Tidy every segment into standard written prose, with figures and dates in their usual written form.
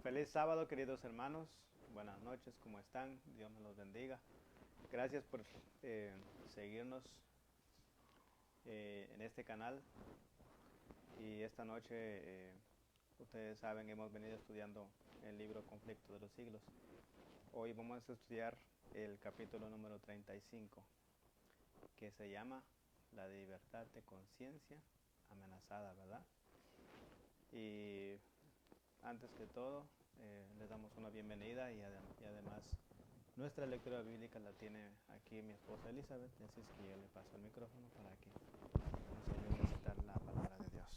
Feliz sábado, queridos hermanos. Buenas noches, ¿cómo están? Dios me los bendiga. Gracias por seguirnos en este canal. Y esta noche, ustedes saben, hemos venido estudiando el libro Conflicto de los Siglos. Hoy vamos a estudiar el capítulo número 35, que se llama La libertad de conciencia amenazada, ¿verdad? Y antes que todo, les damos una bienvenida y además nuestra lectura bíblica la tiene aquí mi esposa Elizabeth, así es que yo le paso el micrófono para que nos ayude a citar la palabra de Dios.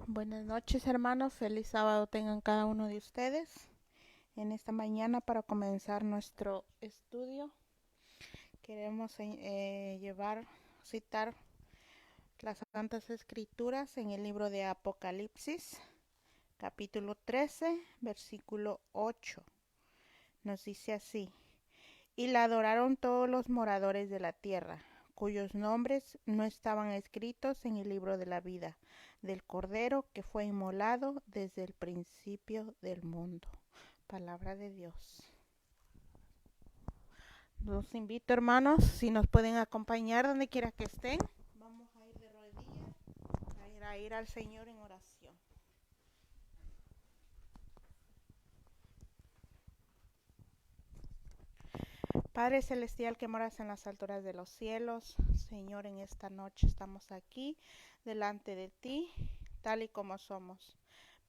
Buenas noches, hermanos, feliz sábado tengan cada uno de ustedes. En esta mañana, para comenzar nuestro estudio, queremos citar las Santas Escrituras en el libro de Apocalipsis, capítulo 13, versículo 8. Nos dice así: y la adoraron todos los moradores de la tierra, cuyos nombres no estaban escritos en el libro de la vida del Cordero que fue inmolado desde el principio del mundo. Palabra de Dios. Los invito, hermanos, si nos pueden acompañar donde quiera que estén. Vamos a ir de rodillas, a ir al Señor en oración. Padre Celestial que moras en las alturas de los cielos, Señor, en esta noche estamos aquí delante de ti, tal y como somos,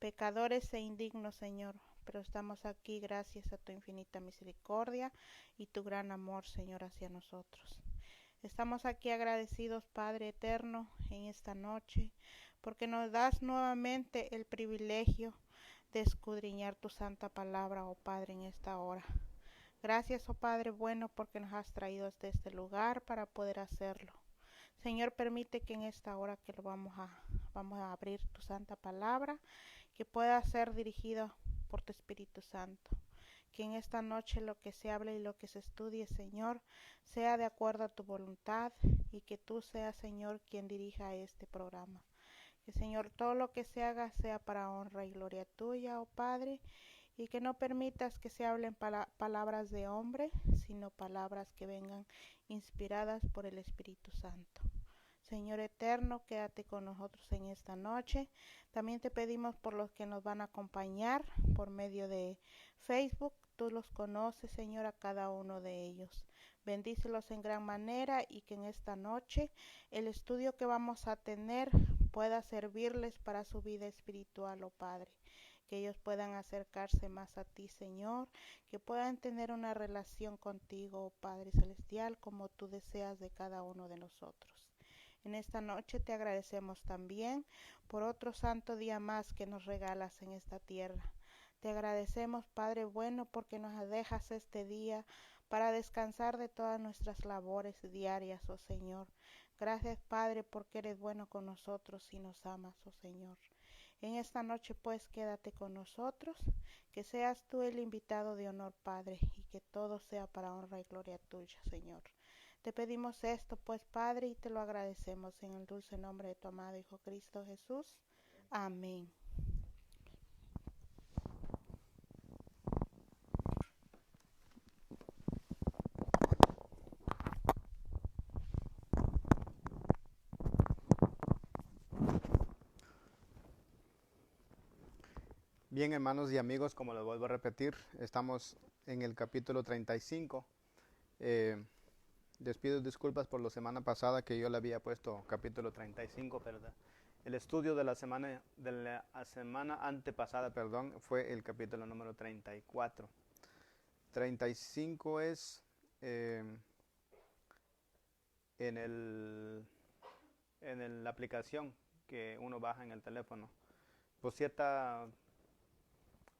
pecadores e indignos, Señor, pero estamos aquí gracias a tu infinita misericordia y tu gran amor, Señor, hacia nosotros. Estamos aquí agradecidos, Padre eterno, en esta noche, porque nos das nuevamente el privilegio de escudriñar tu santa palabra, oh Padre, en esta hora. Gracias, oh Padre bueno, porque nos has traído hasta este lugar para poder hacerlo. Señor, permite que en esta hora que vamos a abrir tu santa palabra, que pueda ser dirigido por tu Espíritu Santo. Que en esta noche lo que se hable y lo que se estudie, Señor, sea de acuerdo a tu voluntad y que tú seas, Señor, quien dirija este programa. Que, Señor, todo lo que se haga sea para honra y gloria tuya, oh Padre, y que no permitas que se hablen palabras de hombre, sino palabras que vengan inspiradas por el Espíritu Santo. Señor eterno, quédate con nosotros en esta noche. También te pedimos por los que nos van a acompañar por medio de Facebook. Tú los conoces, Señor, a cada uno de ellos. Bendícelos en gran manera y que en esta noche el estudio que vamos a tener pueda servirles para su vida espiritual, oh Padre. Que ellos puedan acercarse más a ti, Señor, que puedan tener una relación contigo, oh Padre Celestial, como tú deseas de cada uno de nosotros. En esta noche te agradecemos también por otro santo día más que nos regalas en esta tierra. Te agradecemos, Padre bueno, porque nos dejas este día para descansar de todas nuestras labores diarias, oh Señor. Gracias, Padre, porque eres bueno con nosotros y nos amas, oh Señor. En esta noche pues quédate con nosotros, que seas tú el invitado de honor, Padre, y que todo sea para honra y gloria tuya, Señor. Te pedimos esto pues, Padre, y te lo agradecemos en el dulce nombre de tu amado Hijo Cristo Jesús. Amén. Bien, hermanos y amigos, como les vuelvo a repetir, estamos en el capítulo 35. Les pido disculpas por la semana pasada que yo le había puesto capítulo 35, ¿verdad? El estudio de la semana antepasada, perdón, fue el capítulo número 34. 35 es eh, la aplicación que uno baja en el teléfono. Por cierta,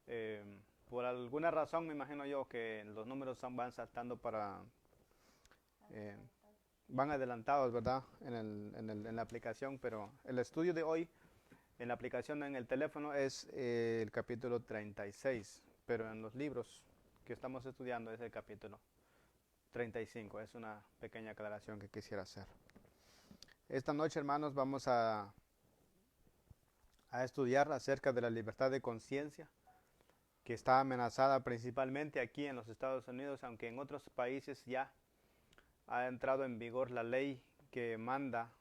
eh, por alguna razón me imagino yo que los números van saltando eh, van adelantados, ¿verdad? En la aplicación, pero el estudio de hoy en la aplicación en el teléfono es el capítulo 36, pero en los libros que estamos estudiando es el capítulo 35. Es una pequeña aclaración que quisiera hacer. Esta noche, hermanos, vamos a a estudiar acerca de la libertad de conciencia, que está amenazada principalmente aquí en los Estados Unidos, aunque en otros países ya ha entrado en vigor la ley que manda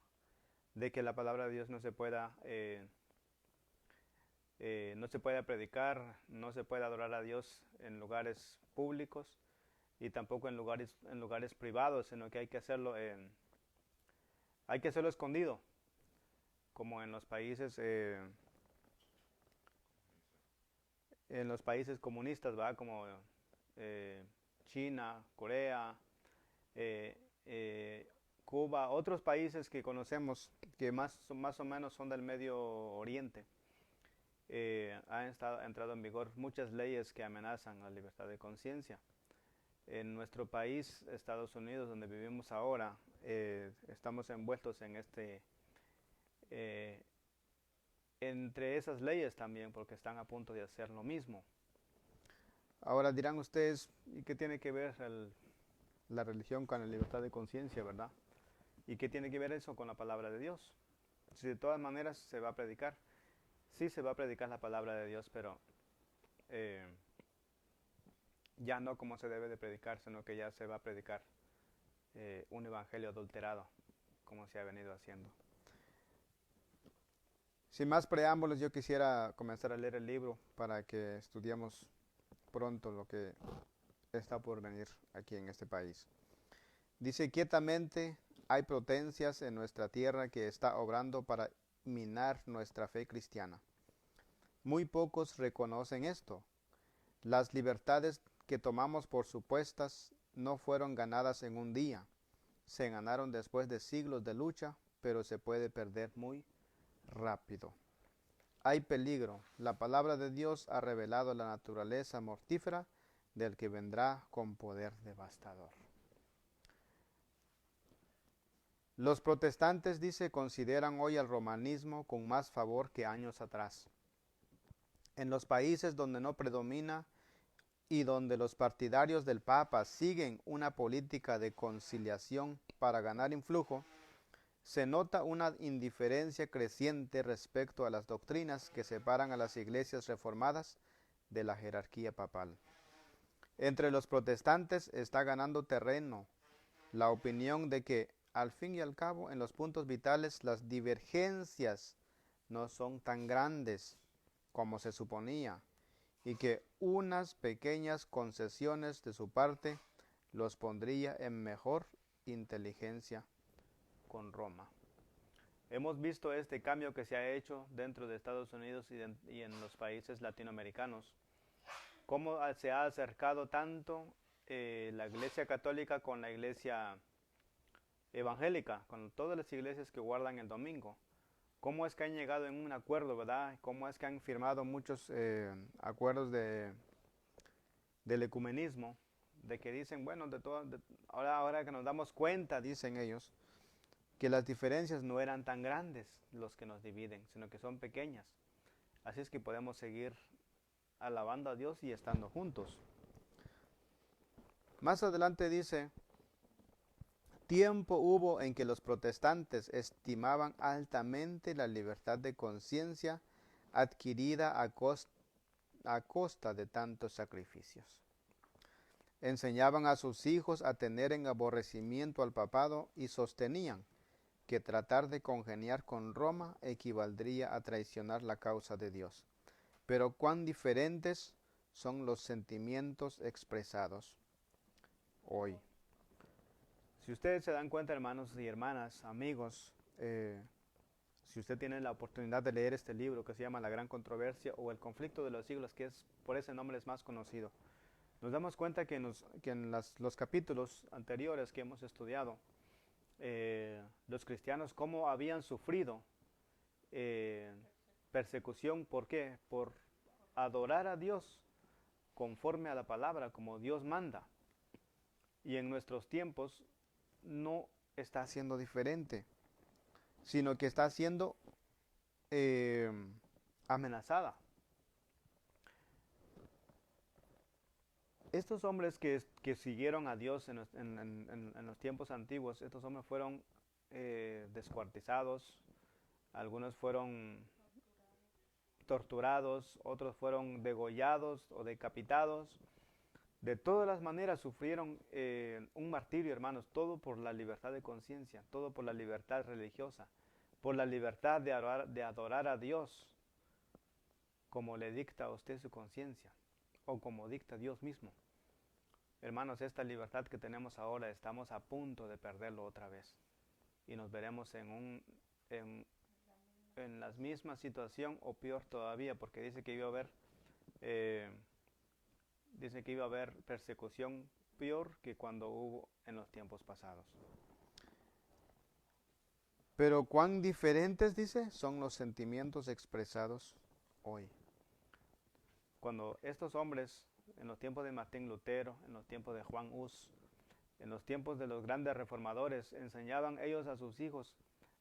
de que la palabra de Dios no se pueda predicar, no se puede adorar a Dios en lugares públicos y tampoco en lugares privados, sino que hay que hacerlo escondido, como en los países comunistas, ¿va? Como China, Corea, eh, Cuba, otros países que conocemos que más o menos son del Medio Oriente. Han entrado en vigor muchas leyes que amenazan la libertad de conciencia. En nuestro país, Estados Unidos, donde vivimos ahora, estamos envueltos eh, entre esas leyes también, porque están a punto de hacer lo mismo. Ahora dirán ustedes, ¿y qué tiene que ver la religión con la libertad de conciencia, verdad? ¿Y qué tiene que ver eso con la palabra de Dios? Si de todas maneras se va a predicar, sí se va a predicar la palabra de Dios, pero ya no como se debe de predicar, sino que ya se va a predicar un evangelio adulterado, como se ha venido haciendo. Sin más preámbulos, yo quisiera comenzar a leer el libro para que estudiemos pronto lo que está por venir aquí en este país. Dice: quietamente hay potencias en nuestra tierra que está obrando para minar nuestra fe cristiana. Muy pocos reconocen esto. Las libertades que tomamos por supuestas no fueron ganadas en un día. Se ganaron después de siglos de lucha, pero se puede perder muy rápido. Hay peligro. La palabra de Dios ha revelado la naturaleza mortífera del que vendrá con poder devastador. Los protestantes, dice, consideran hoy al romanismo con más favor que años atrás. En los países donde no predomina y donde los partidarios del Papa siguen una política de conciliación para ganar influjo, se nota una indiferencia creciente respecto a las doctrinas que separan a las iglesias reformadas de la jerarquía papal. Entre los protestantes está ganando terreno la opinión de que, al fin y al cabo, en los puntos vitales las divergencias no son tan grandes como se suponía, y que unas pequeñas concesiones de su parte los pondría en mejor inteligencia con Roma. Hemos visto este cambio que se ha hecho dentro de Estados Unidos y en los países latinoamericanos, cómo se ha acercado tanto la Iglesia Católica con la Iglesia evangélica, con todas las iglesias que guardan el domingo. Cómo es que han llegado en un acuerdo, ¿verdad? Cómo es que han firmado muchos acuerdos del ecumenismo, de que dicen, bueno, ahora que nos damos cuenta, dicen ellos, que las diferencias no eran tan grandes los que nos dividen, sino que son pequeñas. Así es que podemos seguir alabando a Dios y estando juntos. Más adelante dice: tiempo hubo en que los protestantes estimaban altamente la libertad de conciencia adquirida a costa de tantos sacrificios. Enseñaban a sus hijos a tener en aborrecimiento al papado y sostenían que tratar de congeniar con Roma equivaldría a traicionar la causa de Dios. Pero cuán diferentes son los sentimientos expresados hoy. Si ustedes se dan cuenta, hermanos y hermanas, amigos, si usted tiene la oportunidad de leer este libro que se llama La Gran Controversia o El Conflicto de los Siglos, que es por ese nombre es más conocido, nos damos cuenta que en los capítulos anteriores que hemos estudiado, los cristianos cómo habían sufrido persecución. ¿Por qué? Por adorar a Dios conforme a la palabra, como Dios manda. Y en nuestros tiempos no está siendo diferente, sino que está siendo amenazada. Estos hombres que siguieron a Dios en los tiempos antiguos, estos hombres fueron descuartizados, algunos fueron torturados, otros fueron degollados o decapitados. De todas las maneras sufrieron un martirio, hermanos, todo por la libertad de conciencia, todo por la libertad religiosa, por la libertad de adorar a Dios como le dicta a usted su conciencia o como dicta Dios mismo. Hermanos, esta libertad que tenemos ahora estamos a punto de perderlo otra vez y nos veremos en la misma situación o peor todavía, porque dice que iba a haber persecución peor que cuando hubo en los tiempos pasados. Pero cuán diferentes, dice, son los sentimientos expresados hoy. Cuando estos hombres, en los tiempos de Martín Lutero, en los tiempos de Juan Hus, en los tiempos de los grandes reformadores, enseñaban ellos a sus hijos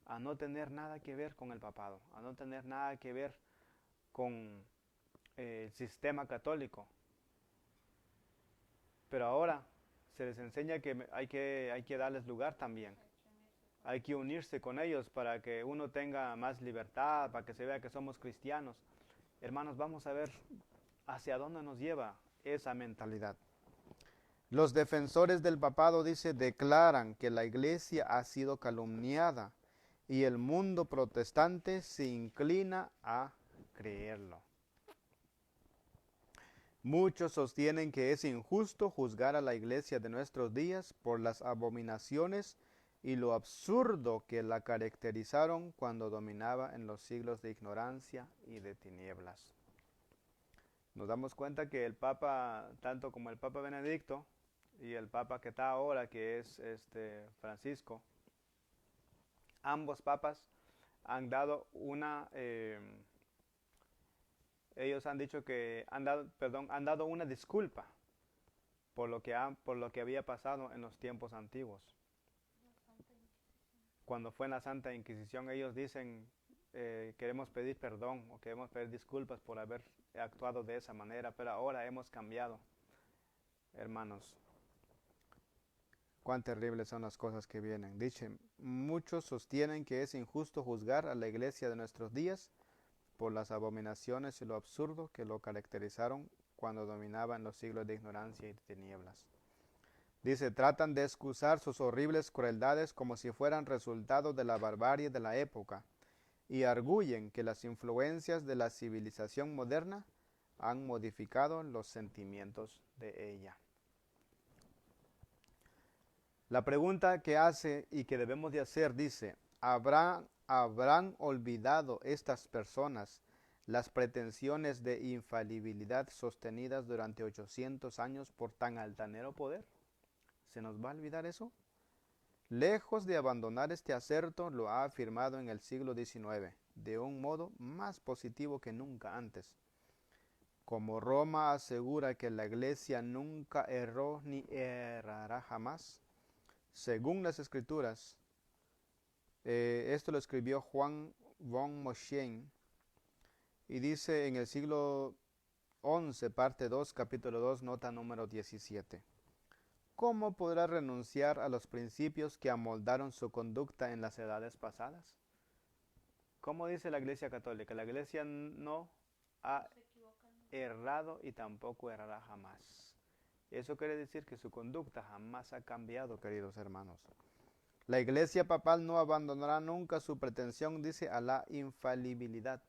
a no tener nada que ver con el papado, a no tener nada que ver con el sistema católico. Pero ahora se les enseña que hay que darles lugar también. Hay que unirse con ellos para que uno tenga más libertad, para que se vea que somos cristianos. Hermanos, vamos a ver hacia dónde nos lleva esa mentalidad. Los defensores del papado, dice, declaran que la iglesia ha sido calumniada y el mundo protestante se inclina a creerlo. Muchos sostienen que es injusto juzgar a la iglesia de nuestros días por las abominaciones y lo absurdo que la caracterizaron cuando dominaba en los siglos de ignorancia y de tinieblas. Nos damos cuenta que el Papa, tanto como el Papa Benedicto y el Papa que está ahora, que es Francisco, ambos papas han dado ellos han dicho que han dado una disculpa por lo que había pasado en los tiempos antiguos. Cuando fue en la Santa Inquisición, ellos dicen, queremos pedir perdón o queremos pedir disculpas por haber actuado de esa manera, pero ahora hemos cambiado. Hermanos, cuán terribles son las cosas que vienen. Dicen, muchos sostienen que es injusto juzgar a la iglesia de nuestros días por las abominaciones y lo absurdo que lo caracterizaron cuando dominaba en los siglos de ignorancia y de tinieblas. Dice, tratan de excusar sus horribles crueldades como si fueran resultado de la barbarie de la época y arguyen que las influencias de la civilización moderna han modificado los sentimientos de ella. La pregunta que hace y que debemos de hacer dice, ¿habrán olvidado estas personas las pretensiones de infalibilidad sostenidas durante 800 años por tan altanero poder? ¿Se nos va a olvidar eso? Lejos de abandonar este acerto, lo ha afirmado en el siglo XIX, de un modo más positivo que nunca antes. Como Roma asegura que la Iglesia nunca erró ni errará jamás, según las Escrituras, esto lo escribió Juan von Moschen y dice en el siglo XI, parte 2, capítulo 2, nota número 17. ¿Cómo podrá renunciar a los principios que amoldaron su conducta en las edades pasadas? ¿Cómo dice la Iglesia Católica? La Iglesia no ha errado y tampoco errará jamás. Eso quiere decir que su conducta jamás ha cambiado, queridos hermanos. La Iglesia papal no abandonará nunca su pretensión, dice, a la infalibilidad.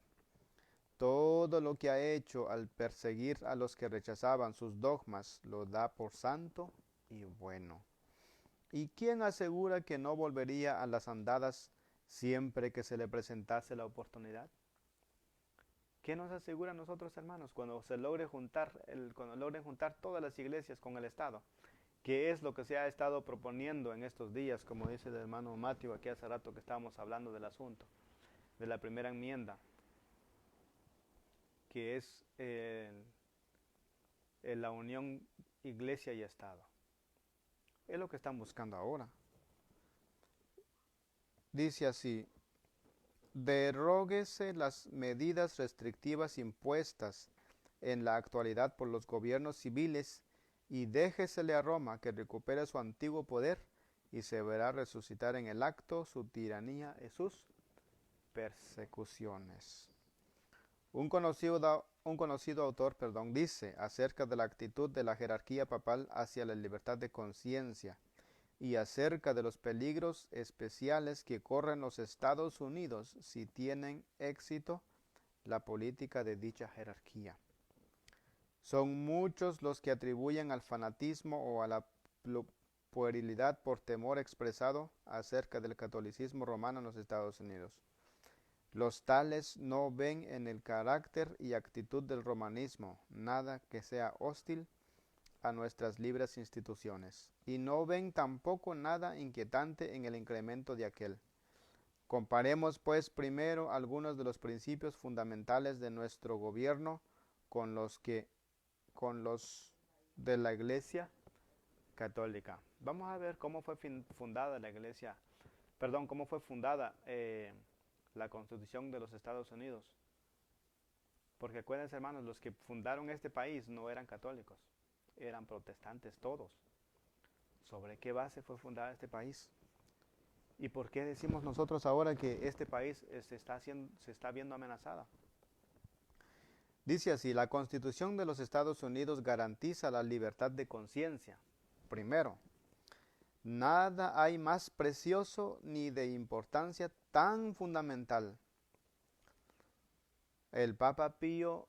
Todo lo que ha hecho al perseguir a los que rechazaban sus dogmas lo da por santo y bueno. ¿Y quién asegura que no volvería a las andadas siempre que se le presentase la oportunidad? ¿Qué nos asegura a nosotros, hermanos, cuando logren juntar todas las iglesias con el Estado? ¿Qué es lo que se ha estado proponiendo en estos días, como dice el hermano Matthew aquí hace rato que estábamos hablando del asunto, de la primera enmienda, que es la unión iglesia y Estado? Es lo que están buscando ahora. Dice así, deróguese las medidas restrictivas impuestas en la actualidad por los gobiernos civiles y déjesele a Roma que recupere su antiguo poder y se verá resucitar en el acto su tiranía y sus persecuciones. Un conocido autor, dice acerca de la actitud de la jerarquía papal hacia la libertad de conciencia y acerca de los peligros especiales que corren los Estados Unidos si tienen éxito la política de dicha jerarquía. Son muchos los que atribuyen al fanatismo o a la puerilidad por temor expresado acerca del catolicismo romano en los Estados Unidos. Los tales no ven en el carácter y actitud del romanismo nada que sea hostil a nuestras libres instituciones, y no ven tampoco nada inquietante en el incremento de aquel. Comparemos pues primero algunos de los principios fundamentales de nuestro gobierno con los de la Iglesia Católica. Vamos a ver cómo fue fundada la Iglesia, cómo fue fundada la Constitución de los Estados Unidos. Porque acuérdense, hermanos, los que fundaron este país no eran católicos, eran protestantes todos. ¿Sobre qué base fue fundada este país? ¿Y por qué decimos nosotros ahora que este país se está viendo amenazada? Dice así: la Constitución de los Estados Unidos garantiza la libertad de conciencia. Primero, nada hay más precioso ni de importancia tan fundamental. El Papa Pío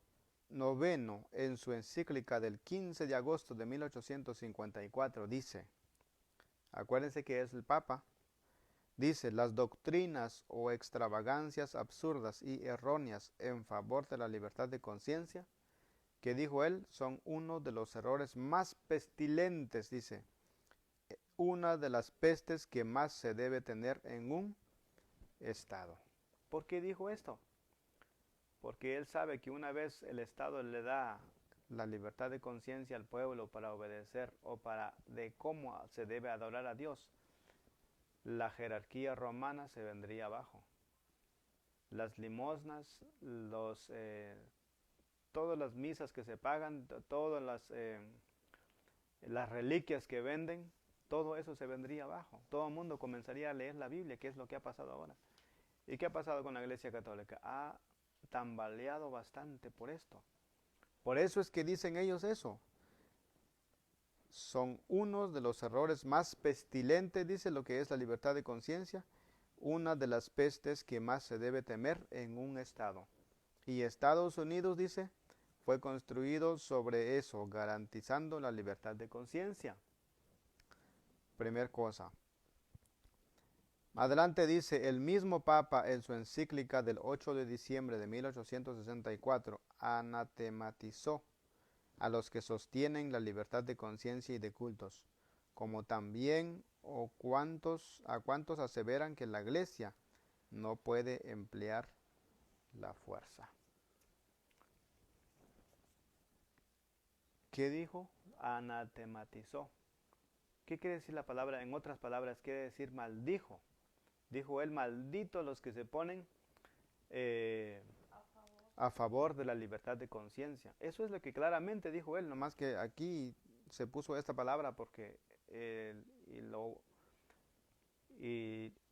IX, en su encíclica del 15 de agosto de 1854, dice, acuérdense que es el Papa, dice: las doctrinas o extravagancias absurdas y erróneas en favor de la libertad de conciencia, que dijo él, son uno de los errores más pestilentes, dice, una de las pestes que más se debe tener en un Estado. ¿Por qué dijo esto? Porque él sabe que una vez el Estado le da la libertad de conciencia al pueblo para obedecer o de cómo se debe adorar a Dios, la jerarquía romana se vendría abajo. Las limosnas, todas las misas que se pagan, todas las reliquias que venden, todo eso se vendría abajo. Todo el mundo comenzaría a leer la Biblia, que es lo que ha pasado ahora. ¿Y qué ha pasado con la Iglesia Católica? Ha tambaleado bastante por esto. Por eso es que dicen ellos eso. Son unos de los errores más pestilentes, dice, lo que es la libertad de conciencia, una de las pestes que más se debe temer en un Estado. Y Estados Unidos, dice, fue construido sobre eso, garantizando la libertad de conciencia. Primer cosa. Adelante dice: el mismo Papa en su encíclica del 8 de diciembre de 1864 anatematizó a los que sostienen la libertad de conciencia y de cultos, como también a cuantos aseveran que la Iglesia no puede emplear la fuerza. ¿Qué dijo? Anatematizó. ¿Qué quiere decir la palabra? En otras palabras, quiere decir maldijo. Dijo él: maldito los que se ponen a favor de la libertad de conciencia. Eso es lo que claramente dijo él, nomás que aquí se puso esta palabra porque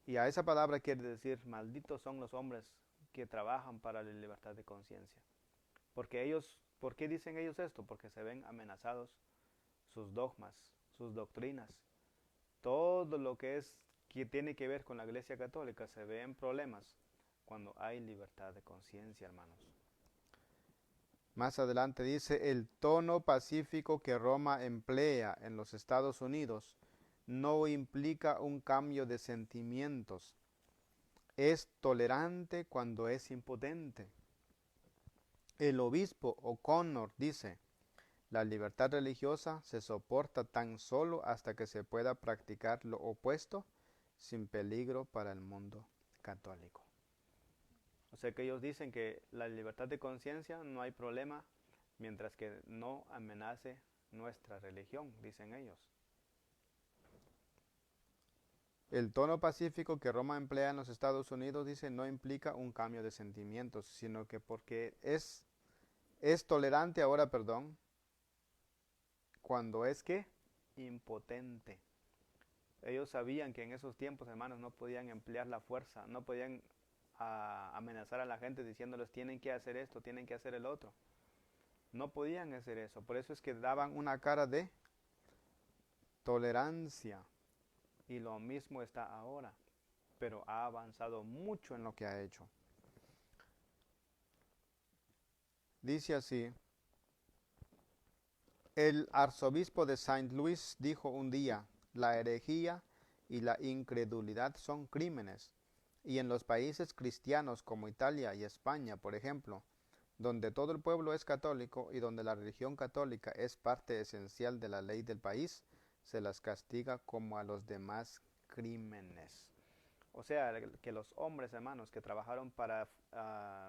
y a esa palabra quiere decir: malditos son los hombres que trabajan para la libertad de conciencia. Porque ellos, ¿por qué dicen ellos esto? Porque se ven amenazados sus dogmas, sus doctrinas, todo lo que tiene que ver con la Iglesia Católica se ve en problemas cuando hay libertad de conciencia, hermanos. Más adelante dice: el tono pacífico que Roma emplea en los Estados Unidos no implica un cambio de sentimientos. Es tolerante cuando es impotente. El obispo O'Connor dice: la libertad religiosa se soporta tan solo hasta que se pueda practicar lo opuesto sin peligro para el mundo católico. O sea que ellos dicen que la libertad de conciencia no hay problema mientras que no amenace nuestra religión, dicen ellos. El tono pacífico que Roma emplea en los Estados Unidos, dice, no implica un cambio de sentimientos, sino que porque es tolerante ahora, cuando es que impotente. Ellos sabían que en esos tiempos, hermanos, no podían emplear la fuerza, no podían a amenazar a la gente diciéndoles tienen que hacer esto, tienen que hacer el otro. No podían hacer eso. Por eso es que daban una cara de tolerancia. Y lo mismo está ahora. Pero ha avanzado mucho en lo que ha hecho. Dice así: el arzobispo de Saint Louis dijo un día: la herejía y la incredulidad son crímenes, y en los países cristianos como Italia y España, por ejemplo, donde todo el pueblo es católico y donde la religión católica es parte esencial de la ley del país, se las castiga como a los demás crímenes. O sea, que los hombres, hermanos, que trabajaron para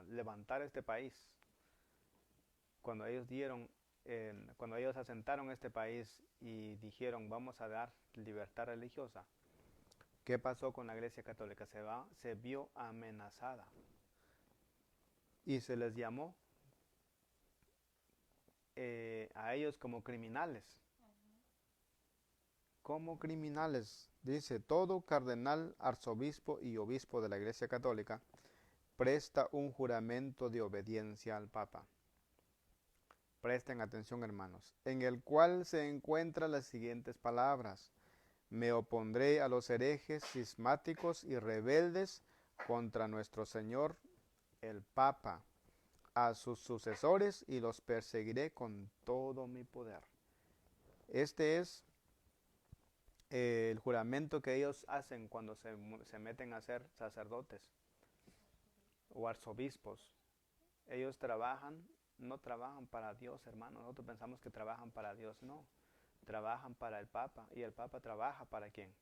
levantar este país, cuando ellos cuando ellos asentaron este país y dijeron vamos a dar libertad religiosa, ¿qué pasó con la Iglesia Católica? Se vio amenazada y se les llamó a ellos como criminales. Como criminales, dice: todo cardenal, arzobispo y obispo de la Iglesia Católica presta un juramento de obediencia al Papa. Presten atención, hermanos, en el cual se encuentran las siguientes palabras: me opondré a los herejes, cismáticos y rebeldes contra nuestro Señor el Papa, a sus sucesores, y los perseguiré con todo mi poder. Este es el juramento que ellos hacen cuando se meten a ser sacerdotes o arzobispos. Ellos no trabajan para Dios, hermano. Nosotros pensamos que trabajan para Dios, no. Trabajan para el Papa, y el Papa trabaja ¿para quién?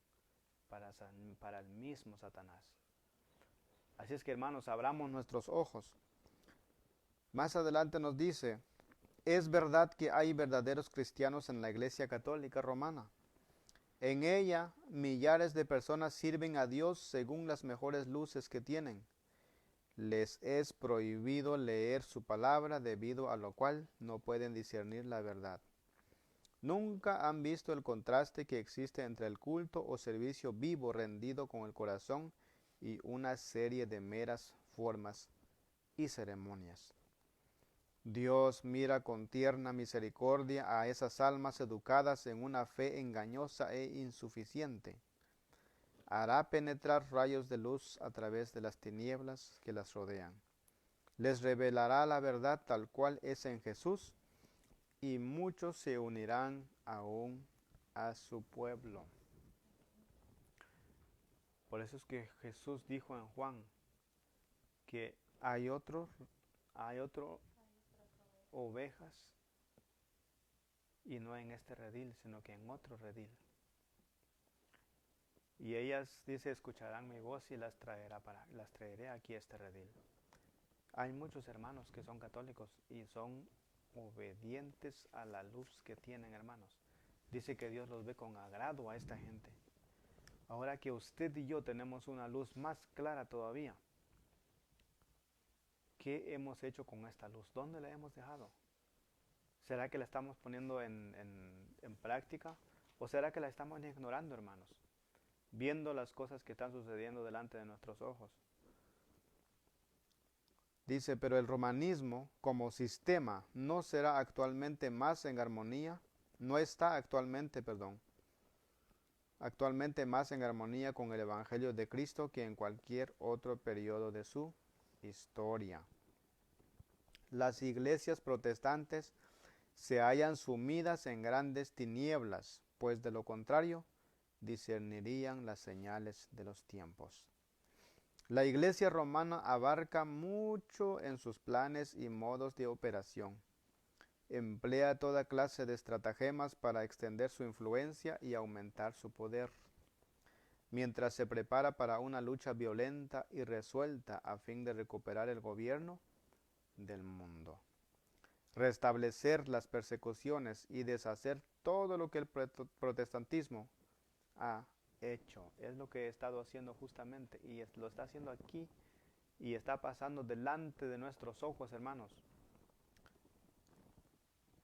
Para el mismo Satanás. Así es que, hermanos, abramos nuestros ojos. Más adelante nos dice: es verdad que hay verdaderos cristianos en la Iglesia Católica Romana. En ella, millares de personas sirven a Dios según las mejores luces que tienen. Les es prohibido leer su palabra, debido a lo cual no pueden discernir la verdad. Nunca han visto el contraste que existe entre el culto o servicio vivo rendido con el corazón y una serie de meras formas y ceremonias. Dios mira con tierna misericordia a esas almas educadas en una fe engañosa e insuficiente. Hará penetrar rayos de luz a través de las tinieblas que las rodean. Les revelará la verdad tal cual es en Jesús, y muchos se unirán aún a su pueblo. Por eso es que Jesús dijo en Juan que hay otro ovejas, y no en este redil, sino que en otro redil. Y ellas, dice, escucharán mi voz y las traeré aquí a este redil. Hay muchos hermanos que son católicos y son obedientes a la luz que tienen, hermanos. Dice que Dios los ve con agrado a esta gente. Ahora que usted y yo tenemos una luz más clara todavía, ¿qué hemos hecho con esta luz? ¿Dónde la hemos dejado? ¿Será que la estamos poniendo en práctica? ¿O será que la estamos ignorando, hermanos? Viendo las cosas que están sucediendo delante de nuestros ojos. Dice: pero el romanismo como sistema no será actualmente más en armonía, no está actualmente más en armonía con el Evangelio de Cristo que en cualquier otro periodo de su historia. Las iglesias protestantes se hallan sumidas en grandes tinieblas, pues de lo contrario discernirían las señales de los tiempos. La Iglesia romana abarca mucho en sus planes y modos de operación. Emplea toda clase de estratagemas para extender su influencia y aumentar su poder, mientras se prepara para una lucha violenta y resuelta a fin de recuperar el gobierno del mundo, restablecer las persecuciones y deshacer todo lo que el protestantismo ha hecho. Es lo que he estado haciendo justamente, y lo está haciendo aquí y está pasando delante de nuestros ojos, hermanos.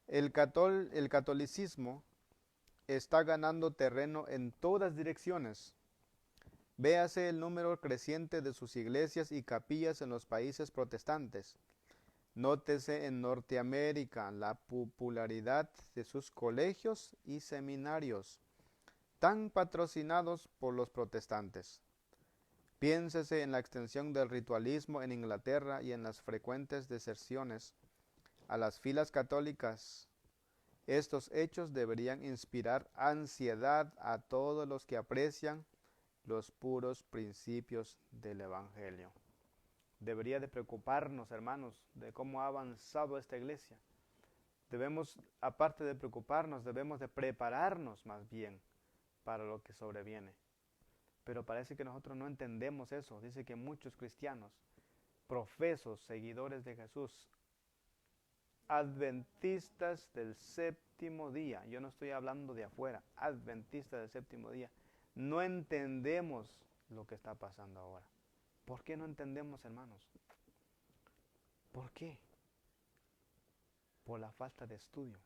El catolicismo está ganando terreno en todas direcciones. Véase el número creciente de sus iglesias y capillas en los países protestantes. Nótese en Norteamérica la popularidad de sus colegios y seminarios, tan patrocinados por los protestantes. Piénsese en la extensión del ritualismo en Inglaterra y en las frecuentes deserciones a las filas católicas. Estos hechos deberían inspirar ansiedad a todos los que aprecian los puros principios del Evangelio. Debería de preocuparnos, hermanos, de cómo ha avanzado esta iglesia. Debemos, aparte de preocuparnos, debemos de prepararnos más bien para lo que sobreviene. Pero parece que nosotros no entendemos eso. Dice que muchos cristianos, profesos, seguidores de Jesús, adventistas del séptimo día, yo no estoy hablando de afuera, adventistas del séptimo día, no entendemos lo que está pasando ahora. ¿Por qué no entendemos, hermanos? ¿Por qué? Por la falta de estudio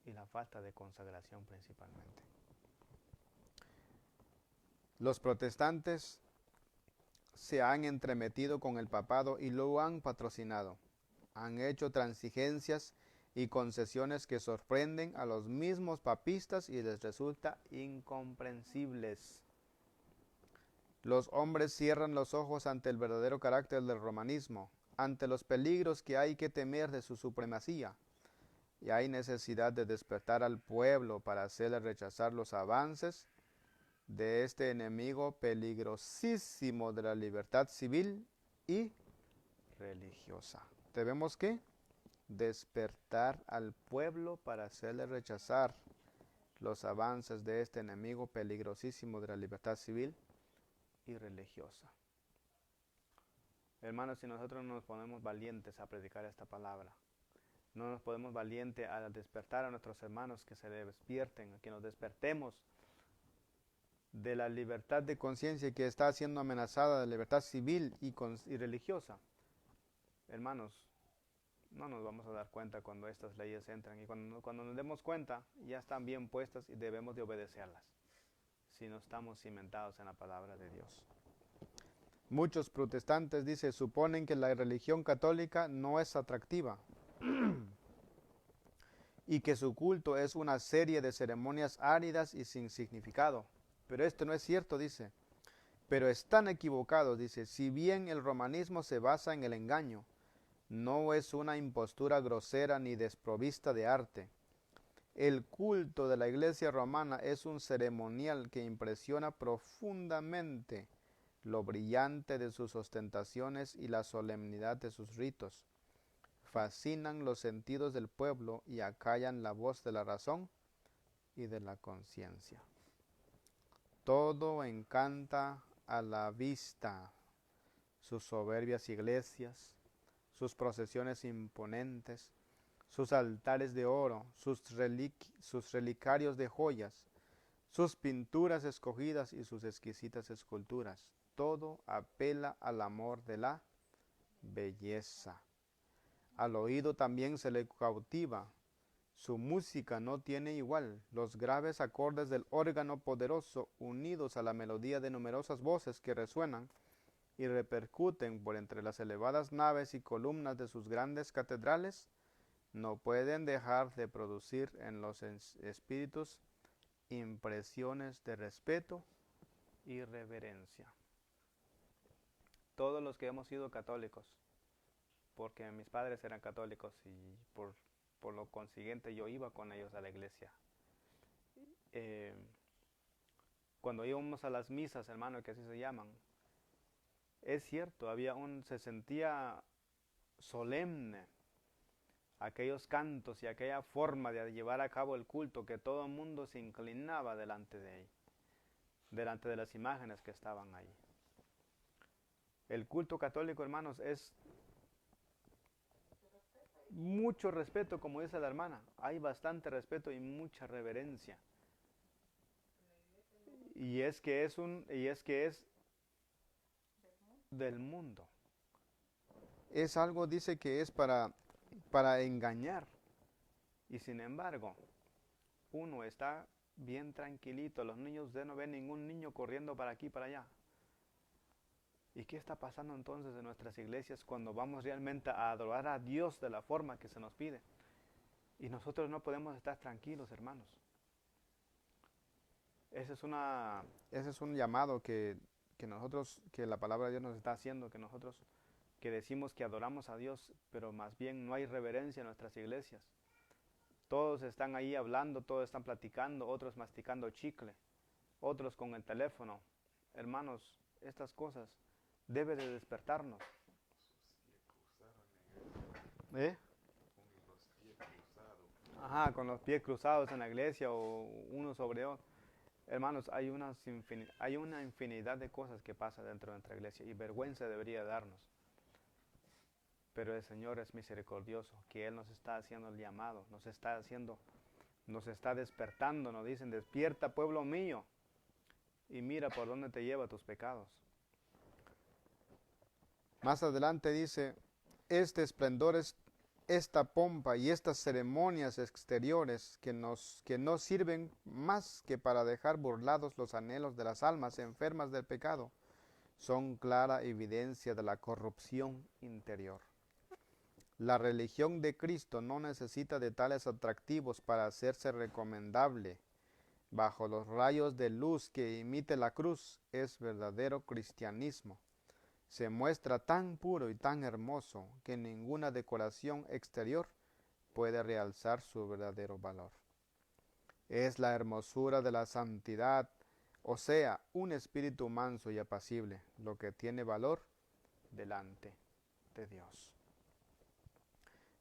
y la falta de consagración principalmente. Los protestantes se han entremetido con el papado y lo han patrocinado. Han hecho transigencias y concesiones que sorprenden a los mismos papistas y les resulta incomprensibles. Los hombres cierran los ojos ante el verdadero carácter del romanismo, ante los peligros que hay que temer de su supremacía, y hay necesidad de despertar al pueblo para hacerle rechazar los avances de este enemigo peligrosísimo de la libertad civil y religiosa. Debemos ¿qué? Despertar al pueblo para hacerle rechazar los avances de este enemigo peligrosísimo de la libertad civil y religiosa. Hermanos, si nosotros no nos ponemos valientes a predicar esta palabra, no nos podemos valientes a despertar a nuestros hermanos que se despierten, a que nos despertemos de la libertad de conciencia que está siendo amenazada, de libertad civil y religiosa. Hermanos, no nos vamos a dar cuenta cuando estas leyes entran, y cuando nos demos cuenta ya están bien puestas y debemos de obedecerlas si no estamos cimentados en la palabra de Dios. Muchos protestantes, dice, suponen que la religión católica no es atractiva y que su culto es una serie de ceremonias áridas y sin significado. Pero esto no es cierto, dice. Pero están equivocados, dice. Si bien el romanismo se basa en el engaño, no es una impostura grosera ni desprovista de arte. El culto de la iglesia romana es un ceremonial que impresiona profundamente lo brillante de sus ostentaciones y la solemnidad de sus ritos. Fascinan los sentidos del pueblo y acallan la voz de la razón y de la conciencia. Todo encanta a la vista, sus soberbias iglesias, sus procesiones imponentes, sus altares de oro, sus relicarios de joyas, sus pinturas escogidas y sus exquisitas esculturas. Todo apela al amor de la belleza. Al oído también se le cautiva. Su música no tiene igual. Los graves acordes del órgano poderoso, unidos a la melodía de numerosas voces que resuenan y repercuten por entre las elevadas naves y columnas de sus grandes catedrales, no pueden dejar de producir en los espíritus impresiones de respeto y reverencia. Todos los que hemos sido católicos, porque mis padres eran católicos y por lo consiguiente yo iba con ellos a la iglesia. Cuando íbamos a las misas, hermano, que así se llaman, es cierto, se sentía solemne aquellos cantos y aquella forma de llevar a cabo el culto, que todo el mundo se inclinaba delante de él, delante de las imágenes que estaban ahí. El culto católico, hermanos, es mucho respeto, como dice la hermana. Hay bastante respeto y mucha reverencia. Y es que es del mundo. Es algo, dice, que es para engañar. Y sin embargo, uno está bien tranquilito. Los niños, usted no ve ningún niño corriendo para aquí y para allá. ¿Y qué está pasando entonces en nuestras iglesias cuando vamos realmente a adorar a Dios de la forma que se nos pide? Y nosotros no podemos estar tranquilos, hermanos. Ese es un llamado que nosotros, que la palabra de Dios nos está haciendo, que nosotros que decimos que adoramos a Dios, pero más bien no hay reverencia en nuestras iglesias. Todos están ahí hablando, todos están platicando, otros masticando chicle, otros con el teléfono. Hermanos, estas cosas deben de despertarnos. ¿Eh? Ajá, con los pies cruzados en la iglesia o uno sobre otro. Hermanos, hay una infinidad de cosas que pasan dentro de nuestra iglesia y vergüenza debería darnos. Pero el Señor es misericordioso, que Él nos está haciendo el llamado, nos está despertando, nos dicen, despierta pueblo mío y mira por dónde te lleva tus pecados. Más adelante dice, este esplendor es esta pompa y estas ceremonias exteriores que no sirven más que para dejar burlados los anhelos de las almas enfermas del pecado, son clara evidencia de la corrupción interior. La religión de Cristo no necesita de tales atractivos para hacerse recomendable. Bajo los rayos de luz que emite la cruz es verdadero cristianismo. Se muestra tan puro y tan hermoso que ninguna decoración exterior puede realzar su verdadero valor. Es la hermosura de la santidad, o sea, un espíritu manso y apacible, lo que tiene valor delante de Dios.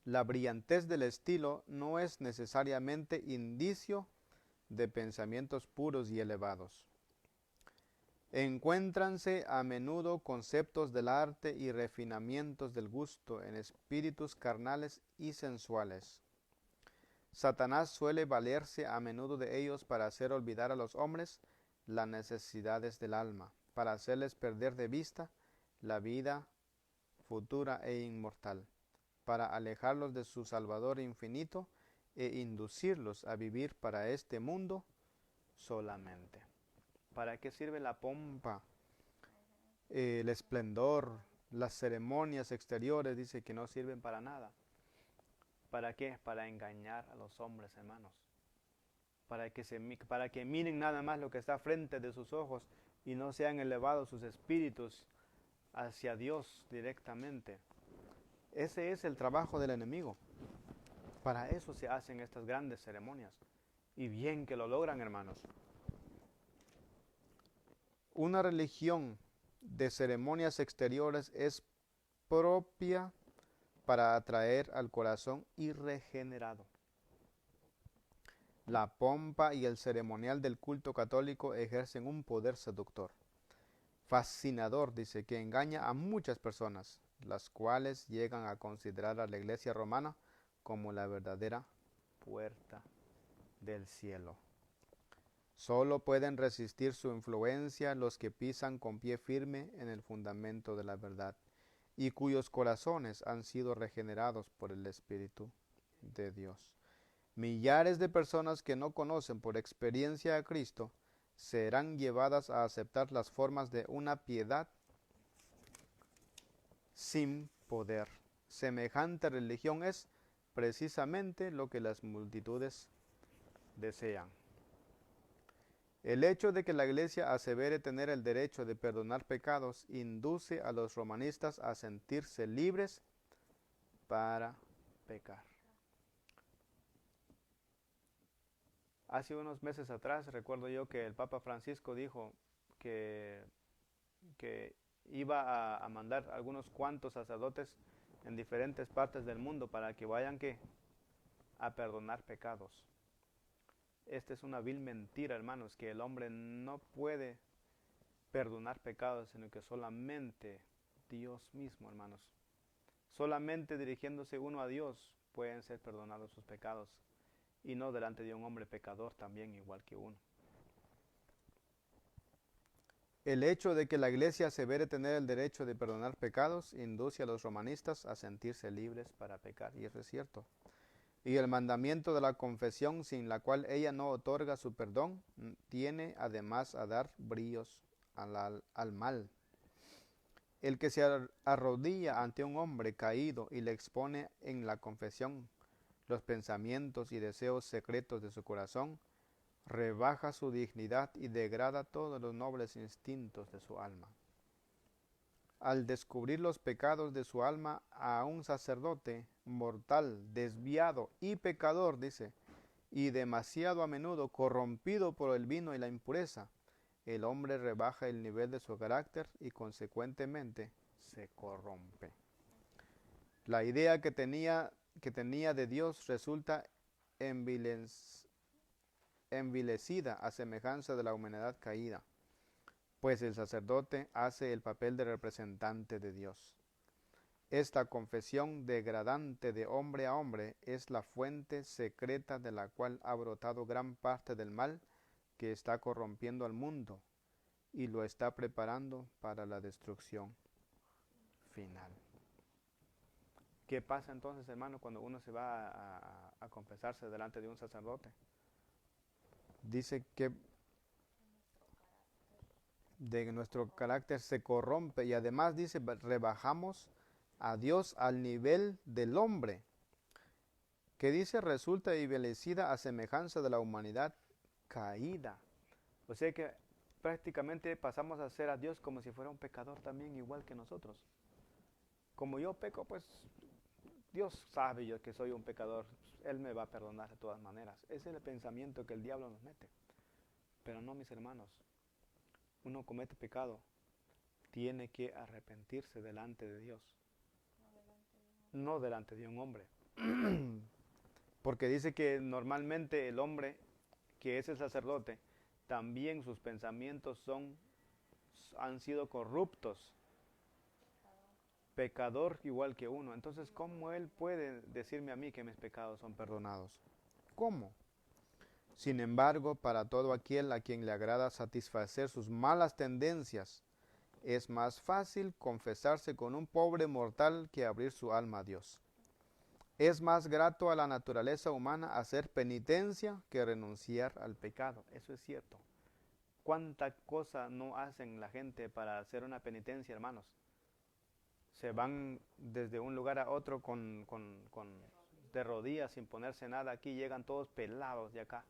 La brillantez del estilo no es necesariamente indicio de pensamientos puros y elevados. Encuéntranse a menudo conceptos del arte y refinamientos del gusto en espíritus carnales y sensuales. Satanás suele valerse a menudo de ellos para hacer olvidar a los hombres las necesidades del alma, para hacerles perder de vista la vida futura e inmortal, para alejarlos de su Salvador infinito e inducirlos a vivir para este mundo solamente. ¿Para qué sirve la pompa, el esplendor, las ceremonias exteriores? Dice que no sirven para nada. ¿Para qué? Para engañar a los hombres, hermanos. Para que miren nada más lo que está frente de sus ojos y no sean elevados sus espíritus hacia Dios directamente. Ese es el trabajo del enemigo. Para eso se hacen estas grandes ceremonias. Y bien que lo logran, hermanos. Una religión de ceremonias exteriores es propia para atraer al corazón irregenerado. La pompa y el ceremonial del culto católico ejercen un poder seductor, fascinador, dice, que engaña a muchas personas, las cuales llegan a considerar a la Iglesia romana como la verdadera puerta del cielo. Solo pueden resistir su influencia los que pisan con pie firme en el fundamento de la verdad y cuyos corazones han sido regenerados por el Espíritu de Dios. Millares de personas que no conocen por experiencia a Cristo serán llevadas a aceptar las formas de una piedad sin poder. Semejante religión es precisamente lo que las multitudes desean. El hecho de que la Iglesia asevere tener el derecho de perdonar pecados induce a los romanistas a sentirse libres para pecar. Hace unos meses atrás recuerdo yo que el Papa Francisco dijo que iba a mandar algunos cuantos sacerdotes en diferentes partes del mundo para que vayan a perdonar pecados. Esta es una vil mentira, hermanos, que el hombre no puede perdonar pecados, sino que solamente Dios mismo, hermanos. Solamente dirigiéndose uno a Dios pueden ser perdonados sus pecados y no delante de un hombre pecador también igual que uno. El hecho de que la Iglesia asevere tener el derecho de perdonar pecados induce a los romanistas a sentirse libres para pecar, y eso es cierto. Y el mandamiento de la confesión, sin la cual ella no otorga su perdón, tiene además a dar bríos al mal. El que se arrodilla ante un hombre caído y le expone en la confesión los pensamientos y deseos secretos de su corazón, rebaja su dignidad y degrada todos los nobles instintos de su alma. Al descubrir los pecados de su alma a un sacerdote mortal, desviado y pecador, dice, y demasiado a menudo corrompido por el vino y la impureza, el hombre rebaja el nivel de su carácter y consecuentemente se corrompe. La idea que tenía de Dios resulta envilecida a semejanza de la humanidad caída, pues el sacerdote hace el papel de representante de Dios. Esta confesión degradante de hombre a hombre es la fuente secreta de la cual ha brotado gran parte del mal que está corrompiendo al mundo y lo está preparando para la destrucción final. ¿Qué pasa entonces, hermano, cuando uno se va a confesarse delante de un sacerdote? Dice que de nuestro carácter se corrompe y además dice, rebajamos a Dios al nivel del hombre, que dice resulta envilecida a semejanza de la humanidad caída. O sea que prácticamente pasamos a ser a Dios como si fuera un pecador también, igual que nosotros. Como yo peco, pues Dios sabe yo que soy un pecador, Él me va a perdonar de todas maneras. Ese es el pensamiento que el diablo nos mete. Pero no, mis hermanos, uno comete pecado, tiene que arrepentirse delante de Dios, no delante de un hombre. Porque dice que normalmente el hombre, que es el sacerdote, también sus pensamientos han sido corruptos, pecador igual que uno. Entonces, ¿cómo él puede decirme a mí que mis pecados son perdonados? ¿Cómo? Sin embargo, para todo aquel a quien le agrada satisfacer sus malas tendencias, es más fácil confesarse con un pobre mortal que abrir su alma a Dios. Es más grato a la naturaleza humana hacer penitencia que renunciar al pecado. Eso es cierto. ¿Cuánta cosa no hacen la gente para hacer una penitencia, hermanos? Se van desde un lugar a otro de rodillas sin ponerse nada. Aquí llegan todos pelados de acá.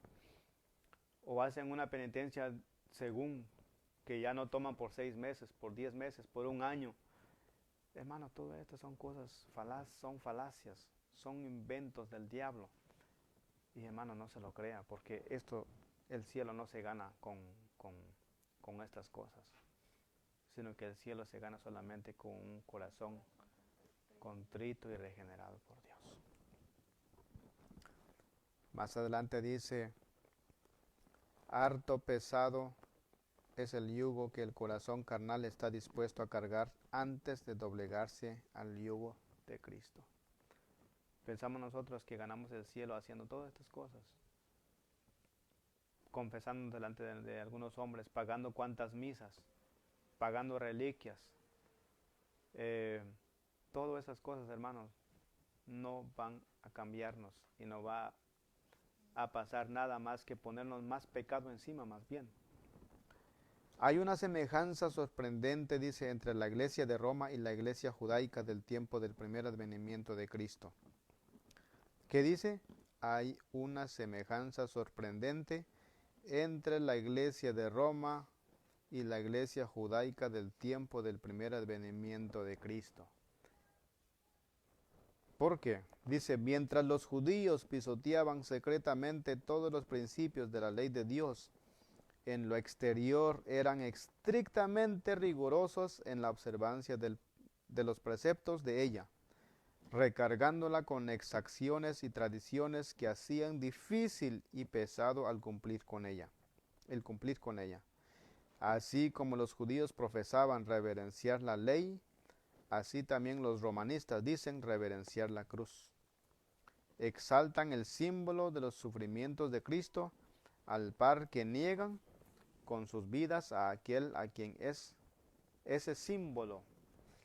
O hacen una penitencia según que ya no toman por 6 meses, por 10 meses, por un año. Hermano, todo esto son cosas son falacias, son inventos del diablo. Y hermano, no se lo crea, porque el cielo no se gana con estas cosas, sino que el cielo se gana solamente con un corazón contrito y regenerado por Dios. Más adelante dice, harto pesado es el yugo que el corazón carnal está dispuesto a cargar antes de doblegarse al yugo de Cristo. Pensamos nosotros que ganamos el cielo haciendo todas estas cosas, confesando delante de algunos hombres, pagando cuantas misas, pagando reliquias. Todas esas cosas, hermanos, no van a cambiarnos y no va a pasar nada más que ponernos más pecado encima, más bien. Hay una semejanza sorprendente, dice, entre la iglesia de Roma y la iglesia judaica del tiempo del primer advenimiento de Cristo. ¿Qué dice? Hay una semejanza sorprendente entre la iglesia de Roma y la iglesia judaica del tiempo del primer advenimiento de Cristo. ¿Por qué? Dice, mientras los judíos pisoteaban secretamente todos los principios de la ley de Dios, en lo exterior eran estrictamente rigurosos en la observancia de los preceptos de ella, recargándola con exacciones y tradiciones que hacían difícil y pesado el cumplir con ella. Así como los judíos profesaban reverenciar la ley, así también los romanistas dicen reverenciar la cruz. Exaltan el símbolo de los sufrimientos de Cristo al par que niegan con sus vidas a aquel a quien ese símbolo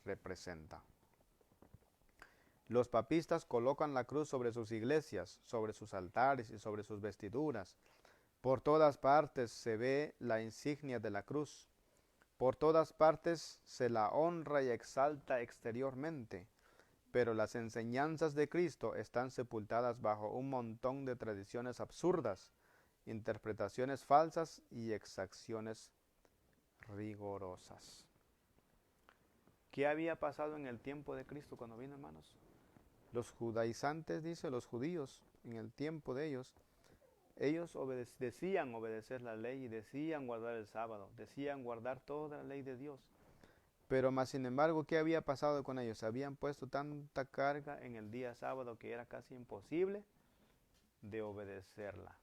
representa. Los papistas colocan la cruz sobre sus iglesias, sobre sus altares y sobre sus vestiduras. Por todas partes se ve la insignia de la cruz. Por todas partes se la honra y exalta exteriormente, pero las enseñanzas de Cristo están sepultadas bajo un montón de tradiciones absurdas, interpretaciones falsas y exacciones rigurosas. ¿Qué había pasado en el tiempo de Cristo cuando vino, hermanos? Los judaizantes, dice, los judíos, en el tiempo de ellos decían obedecer la ley y decían guardar el sábado, decían guardar toda la ley de Dios. Pero más sin embargo, ¿qué había pasado con ellos? Habían puesto tanta carga en el día sábado que era casi imposible de obedecerla.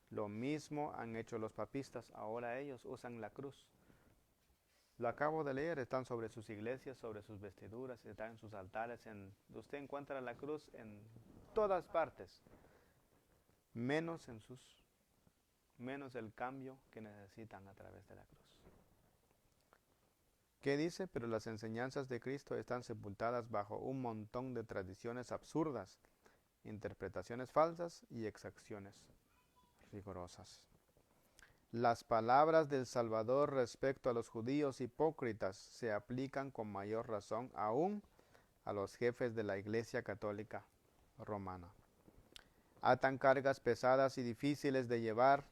Lo mismo han hecho los papistas, ahora ellos usan la cruz. Lo acabo de leer, están sobre sus iglesias, sobre sus vestiduras, están en sus altares. Usted encuentra la cruz en todas partes, menos el cambio que necesitan a través de la cruz. ¿Qué dice? Pero las enseñanzas de Cristo están sepultadas bajo un montón de tradiciones absurdas, interpretaciones falsas y exacciones rigurosas. Las palabras del Salvador respecto a los judíos hipócritas se aplican con mayor razón aún a los jefes de la Iglesia Católica Romana. Atan cargas pesadas y difíciles de llevar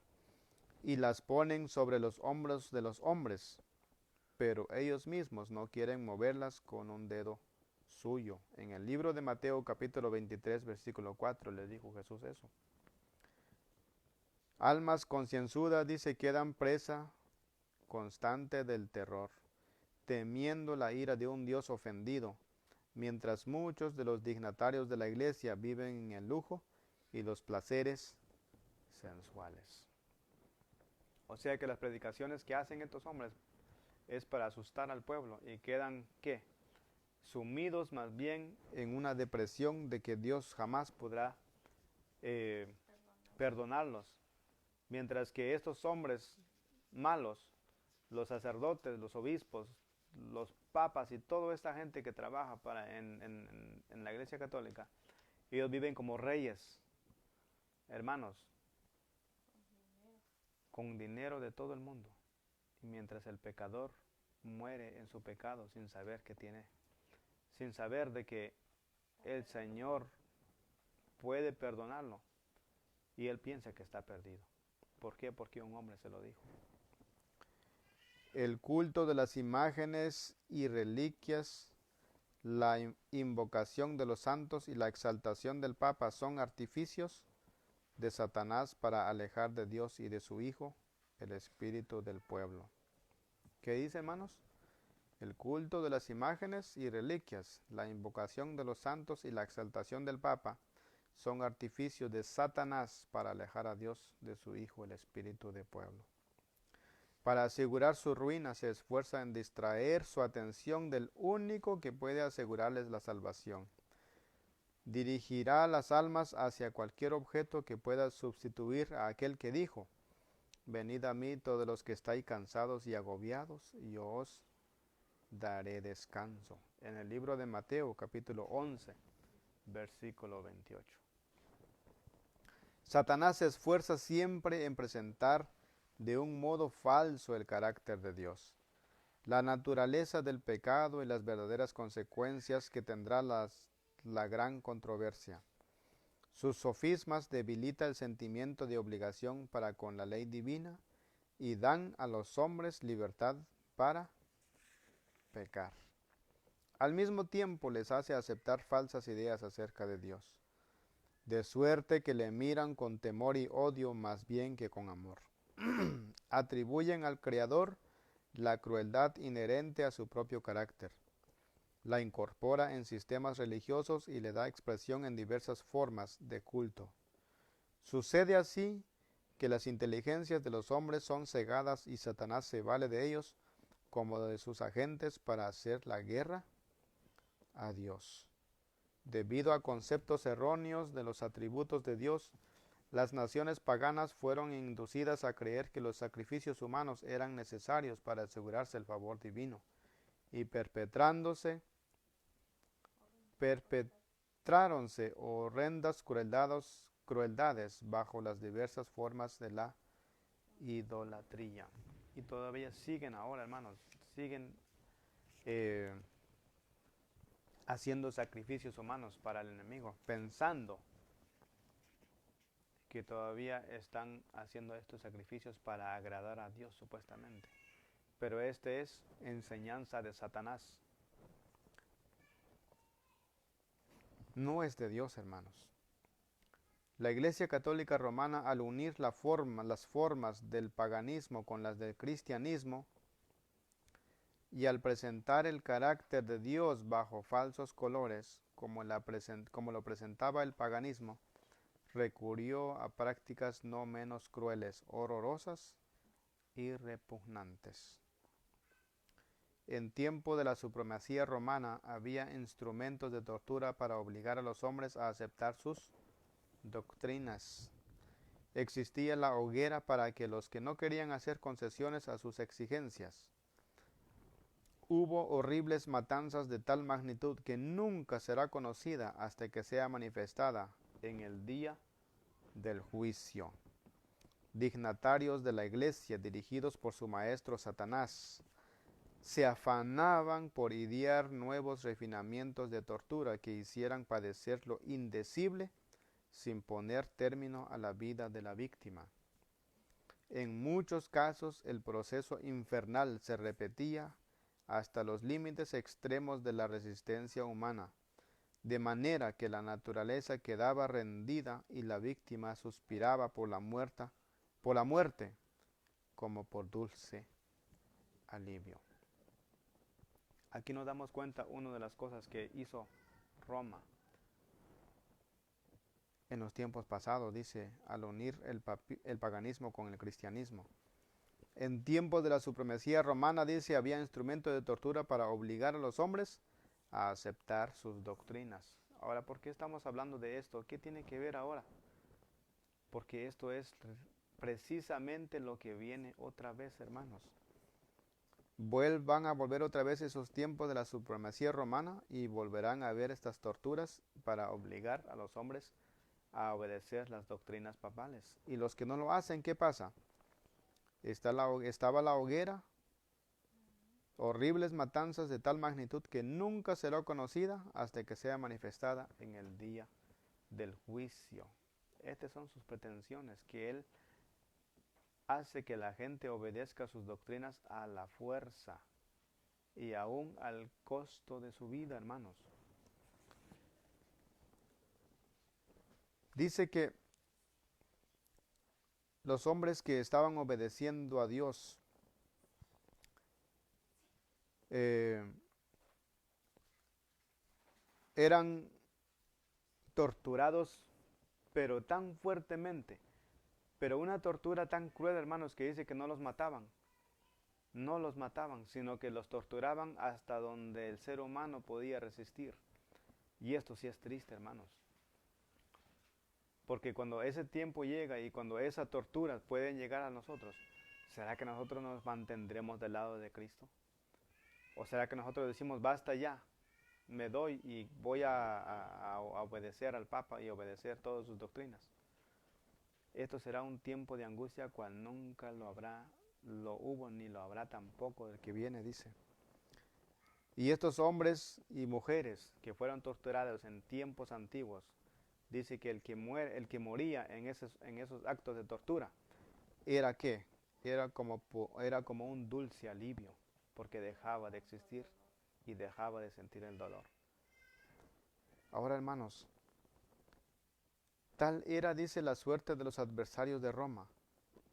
y las ponen sobre los hombros de los hombres, pero ellos mismos no quieren moverlas con un dedo suyo. En el libro de Mateo capítulo 23 versículo 4 le dijo Jesús eso. Almas concienzudas, dice, quedan presa constante del terror, temiendo la ira de un Dios ofendido, mientras muchos de los dignatarios de la iglesia viven en el lujo y los placeres sensuales. O sea que las predicaciones que hacen estos hombres es para asustar al pueblo y quedan, ¿qué? Sumidos más bien en una depresión de que Dios jamás podrá perdonarlos. Mientras que estos hombres malos, los sacerdotes, los obispos, los papas y toda esta gente que trabaja en la Iglesia Católica, ellos viven como reyes, hermanos, con dinero de todo el mundo. Y mientras el pecador muere en su pecado sin saber que tiene, sin saber de que el Señor puede perdonarlo, y él piensa que está perdido. ¿Por qué? Porque un hombre se lo dijo. El culto de las imágenes y reliquias, la invocación de los santos y la exaltación del Papa son artificios de Satanás para alejar de Dios y de su Hijo el espíritu del pueblo. ¿Qué dice, hermanos? El culto de las imágenes y reliquias, la invocación de los santos y la exaltación del Papa son artificios de Satanás para alejar a Dios de su Hijo, el espíritu del pueblo. Para asegurar su ruina se esfuerza en distraer su atención del único que puede asegurarles la salvación. Dirigirá las almas hacia cualquier objeto que pueda sustituir a aquel que dijo: venid a mí todos los que estáis cansados y agobiados, y yo os daré descanso. En el libro de Mateo, capítulo 11, versículo 28. Satanás se esfuerza siempre en presentar de un modo falso el carácter de Dios, la naturaleza del pecado y las verdaderas consecuencias que tendrá la gran controversia. Sus sofismas debilitan el sentimiento de obligación para con la ley divina y dan a los hombres libertad para pecar. Al mismo tiempo les hace aceptar falsas ideas acerca de Dios, de suerte que le miran con temor y odio más bien que con amor. Atribuyen al Creador la crueldad inherente a su propio carácter. La incorpora en sistemas religiosos y le da expresión en diversas formas de culto. Sucede así que las inteligencias de los hombres son cegadas y Satanás se vale de ellos como de sus agentes para hacer la guerra a Dios. Debido a conceptos erróneos de los atributos de Dios, las naciones paganas fueron inducidas a creer que los sacrificios humanos eran necesarios para asegurarse el favor divino, y perpetráronse horrendas crueldades bajo las diversas formas de la idolatría. y todavía siguen ahora, hermanos, siguen haciendo sacrificios humanos para el enemigo, pensando que todavía están haciendo estos sacrificios para agradar a Dios supuestamente. Pero este es enseñanza de Satanás. No es de Dios, hermanos. La Iglesia Católica Romana, al unir las formas del paganismo con las del cristianismo, y al presentar el carácter de Dios bajo falsos colores, como lo presentaba el paganismo, recurrió a prácticas no menos crueles, horrorosas y repugnantes. En tiempo de la supremacía romana había instrumentos de tortura para obligar a los hombres a aceptar sus doctrinas. Existía la hoguera para que los que no querían hacer concesiones a sus exigencias. Hubo horribles matanzas de tal magnitud que nunca será conocida hasta que sea manifestada en el día del juicio. Dignatarios de la iglesia, dirigidos por su maestro Satanás, se afanaban por idear nuevos refinamientos de tortura que hicieran padecer lo indecible sin poner término a la vida de la víctima. En muchos casos el proceso infernal se repetía hasta los límites extremos de la resistencia humana, de manera que la naturaleza quedaba rendida y la víctima suspiraba por la muerte, como por dulce alivio. Aquí nos damos cuenta una de las cosas que hizo Roma en los tiempos pasados, dice, al unir el paganismo con el cristianismo. En tiempos de la supremacía romana, dice, había instrumentos de tortura para obligar a los hombres a aceptar sus doctrinas. Ahora, ¿por qué estamos hablando de esto? ¿Qué tiene que ver ahora? Porque esto es precisamente lo que viene otra vez, hermanos. Van a volver otra vez esos tiempos de la supremacía romana y volverán a ver estas torturas para obligar a los hombres a obedecer las doctrinas papales. Y los que no lo hacen, ¿qué pasa? Estaba la hoguera, horribles matanzas de tal magnitud que nunca será conocida hasta que sea manifestada en el día del juicio. Estas son sus pretensiones, que Él hace que la gente obedezca sus doctrinas a la fuerza y aún al costo de su vida, hermanos. Dice que los hombres que estaban obedeciendo a Dios eran torturados, pero tan fuertemente, pero una tortura tan cruel, hermanos, que dice que no los mataban, sino que los torturaban hasta donde el ser humano podía resistir. Y esto sí es triste, hermanos. Porque cuando ese tiempo llega y cuando esas torturas pueden llegar a nosotros, ¿será que nosotros nos mantendremos del lado de Cristo? ¿O será que nosotros decimos, basta ya, me doy y voy a obedecer al Papa y obedecer todas sus doctrinas? Esto será un tiempo de angustia cual nunca lo hubo ni lo habrá tampoco del que viene, dice. Y estos hombres y mujeres que fueron torturados en tiempos antiguos, dice que el que moría en esos actos de tortura, ¿era qué? Era como un dulce alivio, porque dejaba de existir y dejaba de sentir el dolor. Ahora, hermanos, tal era, dice, la suerte de los adversarios de Roma.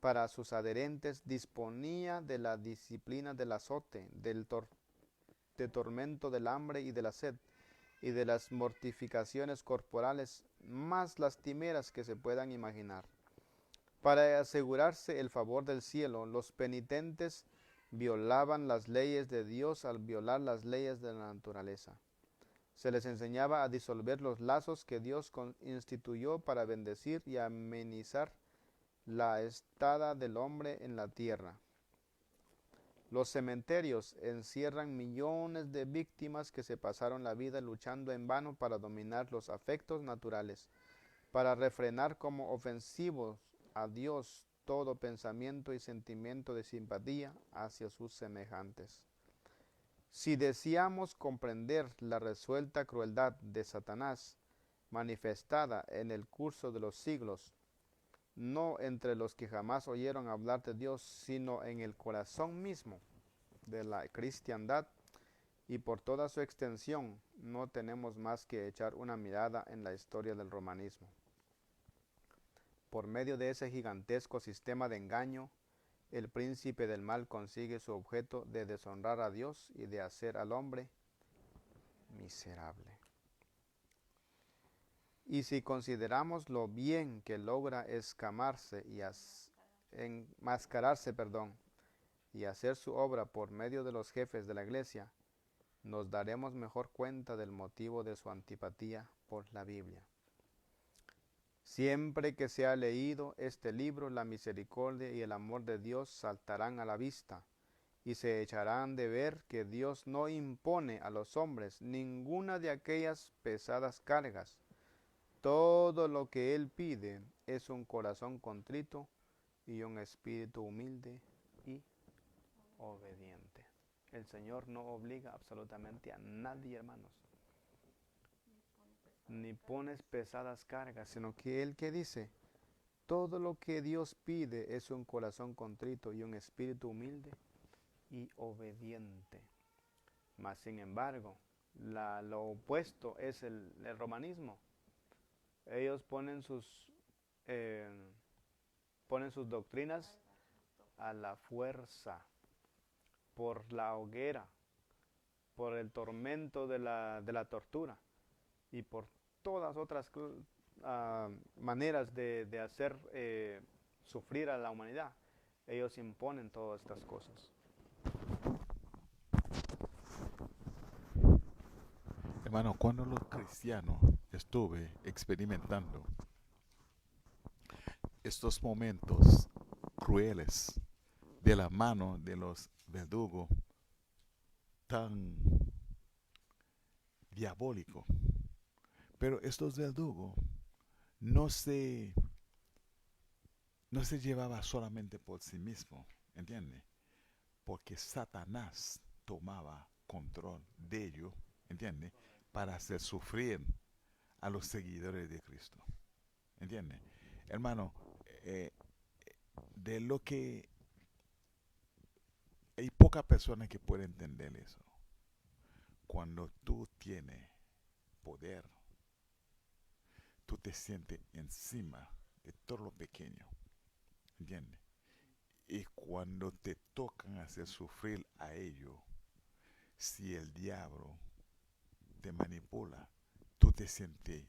Para sus adherentes disponía de la disciplina del azote, de tormento del hambre y de la sed, y de las mortificaciones corporales más lastimeras que se puedan imaginar. Para asegurarse el favor del cielo, los penitentes violaban las leyes de Dios al violar las leyes de la naturaleza. Se les enseñaba a disolver los lazos que Dios instituyó para bendecir y amenizar la estada del hombre en la tierra. Los cementerios encierran millones de víctimas que se pasaron la vida luchando en vano para dominar los afectos naturales, para refrenar como ofensivos a Dios todo pensamiento y sentimiento de simpatía hacia sus semejantes. Si deseamos comprender la resuelta crueldad de Satanás, manifestada en el curso de los siglos, no entre los que jamás oyeron hablar de Dios, sino en el corazón mismo de la cristiandad, y por toda su extensión, no tenemos más que echar una mirada en la historia del romanismo. Por medio de ese gigantesco sistema de engaño, el príncipe del mal consigue su objeto de deshonrar a Dios y de hacer al hombre miserable. Y si consideramos lo bien que logra enmascararse, y hacer su obra por medio de los jefes de la iglesia, nos daremos mejor cuenta del motivo de su antipatía por la Biblia. Siempre que se ha leído este libro, la misericordia y el amor de Dios saltarán a la vista, y se echarán de ver que Dios no impone a los hombres ninguna de aquellas pesadas cargas. Todo lo que Él pide es un corazón contrito y un espíritu humilde y obediente. El Señor no obliga absolutamente a nadie, hermanos, ni pones pesadas cargas, sino que Él, ¿qué dice? Todo lo que Dios pide es un corazón contrito y un espíritu humilde y obediente. Mas, sin embargo, lo opuesto es el romanismo. Ellos ponen sus doctrinas a la fuerza, por la hoguera, por el tormento de la tortura y por todas otras maneras de hacer sufrir a la humanidad. Ellos imponen todas estas cosas. Hermano, cuando los cristianos estuve experimentando estos momentos crueles de la mano de los verdugos tan diabólicos, pero estos verdugos no se llevaba solamente por sí mismo, ¿entiende? Porque Satanás tomaba control de ellos, ¿entiende? Para hacer sufrir a los seguidores de Cristo, ¿entiende? Hermano, de lo que hay pocas personas que pueden entender eso. Cuando tú tienes poder, tú te sientes encima de todo lo pequeño, ¿entiendes? Y cuando te tocan hacer sufrir a ellos, si el diablo te manipula, tú te sientes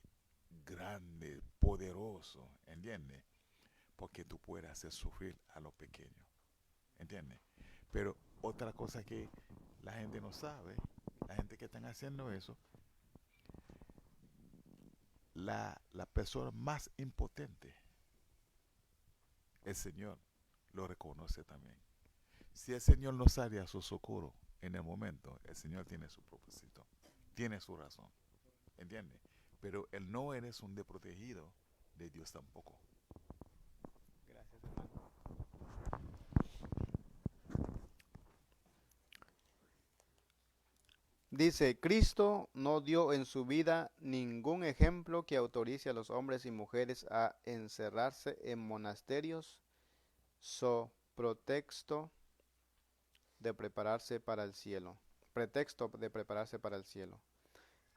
grande, poderoso, ¿entiendes? Porque tú puedes hacer sufrir a los pequeños, ¿entiendes? Pero otra cosa que la gente no sabe, la gente que están haciendo eso, la persona más impotente, el Señor lo reconoce también. Si el Señor no sale a su socorro en el momento, el Señor tiene su propósito, tiene su razón, ¿entiendes? Pero él no eres un desprotegido de Dios tampoco. Gracias, hermano. Dice, Cristo no dio en su vida ningún ejemplo que autorice a los hombres y mujeres a encerrarse en monasterios so pretexto de prepararse para el cielo. Pretexto de prepararse para el cielo.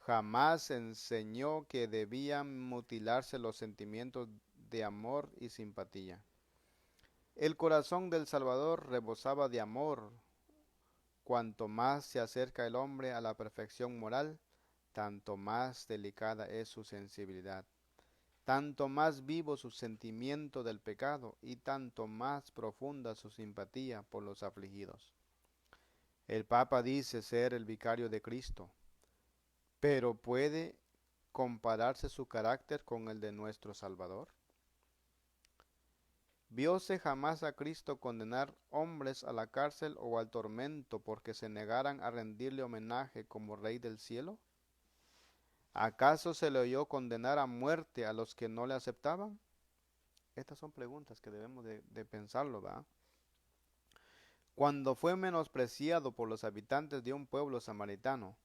Jamás enseñó que debían mutilarse los sentimientos de amor y simpatía. El corazón del Salvador rebosaba de amor. Cuanto más se acerca el hombre a la perfección moral, tanto más delicada es su sensibilidad, tanto más vivo su sentimiento del pecado y tanto más profunda su simpatía por los afligidos. El Papa dice ser el vicario de Cristo, pero ¿puede compararse su carácter con el de nuestro Salvador? ¿Vióse jamás a Cristo condenar hombres a la cárcel o al tormento porque se negaran a rendirle homenaje como Rey del cielo? ¿Acaso se le oyó condenar a muerte a los que no le aceptaban? Estas son preguntas que debemos de pensarlo, ¿va? Cuando fue menospreciado por los habitantes de un pueblo samaritano,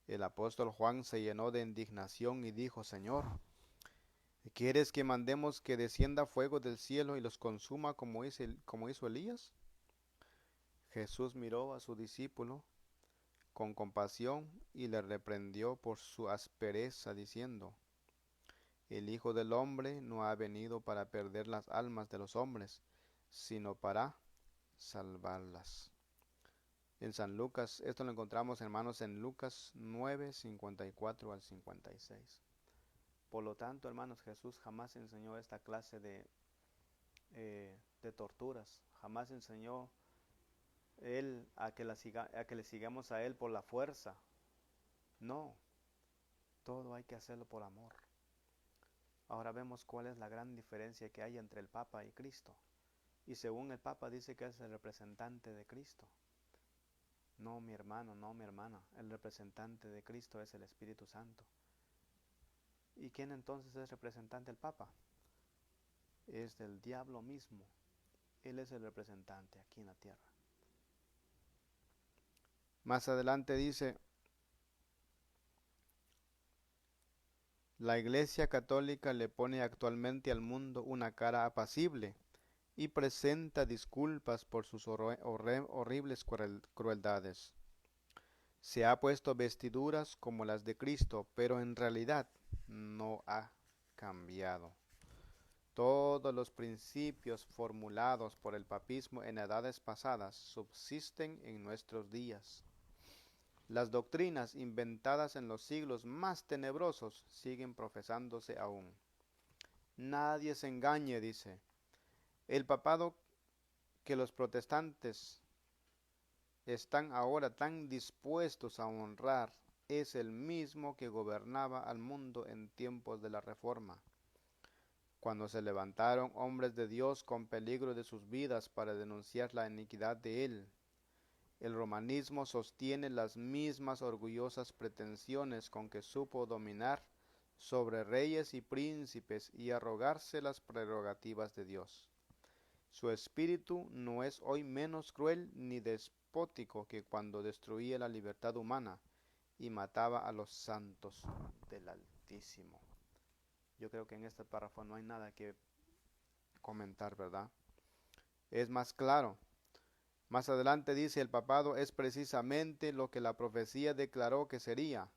el apóstol Juan se llenó de indignación y dijo: Señor, ¿quieres que mandemos que descienda fuego del cielo y los consuma como hizo Elías? Jesús miró a su discípulo con compasión y le reprendió por su aspereza, diciendo: El Hijo del Hombre no ha venido para perder las almas de los hombres, sino para salvarlas. En San Lucas, esto lo encontramos, hermanos, en Lucas 9, 54 al 56. Por lo tanto, hermanos, Jesús jamás enseñó esta clase de torturas, jamás enseñó Él a que le sigamos a Él por la fuerza. No, todo hay que hacerlo por amor. Ahora vemos cuál es la gran diferencia que hay entre el Papa y Cristo. Y según el Papa dice que es el representante de Cristo. No, mi hermano, no, mi hermana. El representante de Cristo es el Espíritu Santo. ¿Y quién entonces es representante del Papa? Es del diablo mismo. Él es el representante aquí en la tierra. Más adelante dice: la Iglesia Católica le pone actualmente al mundo una cara apacible y presenta disculpas por sus horribles crueldades. Se ha puesto vestiduras como las de Cristo, pero en realidad no ha cambiado. Todos los principios formulados por el papismo en edades pasadas subsisten en nuestros días. Las doctrinas inventadas en los siglos más tenebrosos siguen profesándose aún. Nadie se engañe, dice. El papado que los protestantes están ahora tan dispuestos a honrar es el mismo que gobernaba al mundo en tiempos de la Reforma, cuando se levantaron hombres de Dios con peligro de sus vidas para denunciar la iniquidad de él. El romanismo sostiene las mismas orgullosas pretensiones con que supo dominar sobre reyes y príncipes y arrogarse las prerrogativas de Dios. Su espíritu no es hoy menos cruel ni despótico que cuando destruía la libertad humana y mataba a los santos del Altísimo. Yo creo que en este párrafo no hay nada que comentar, ¿verdad? Es más claro. Más adelante dice: el papado es precisamente lo que la profecía declaró que sería,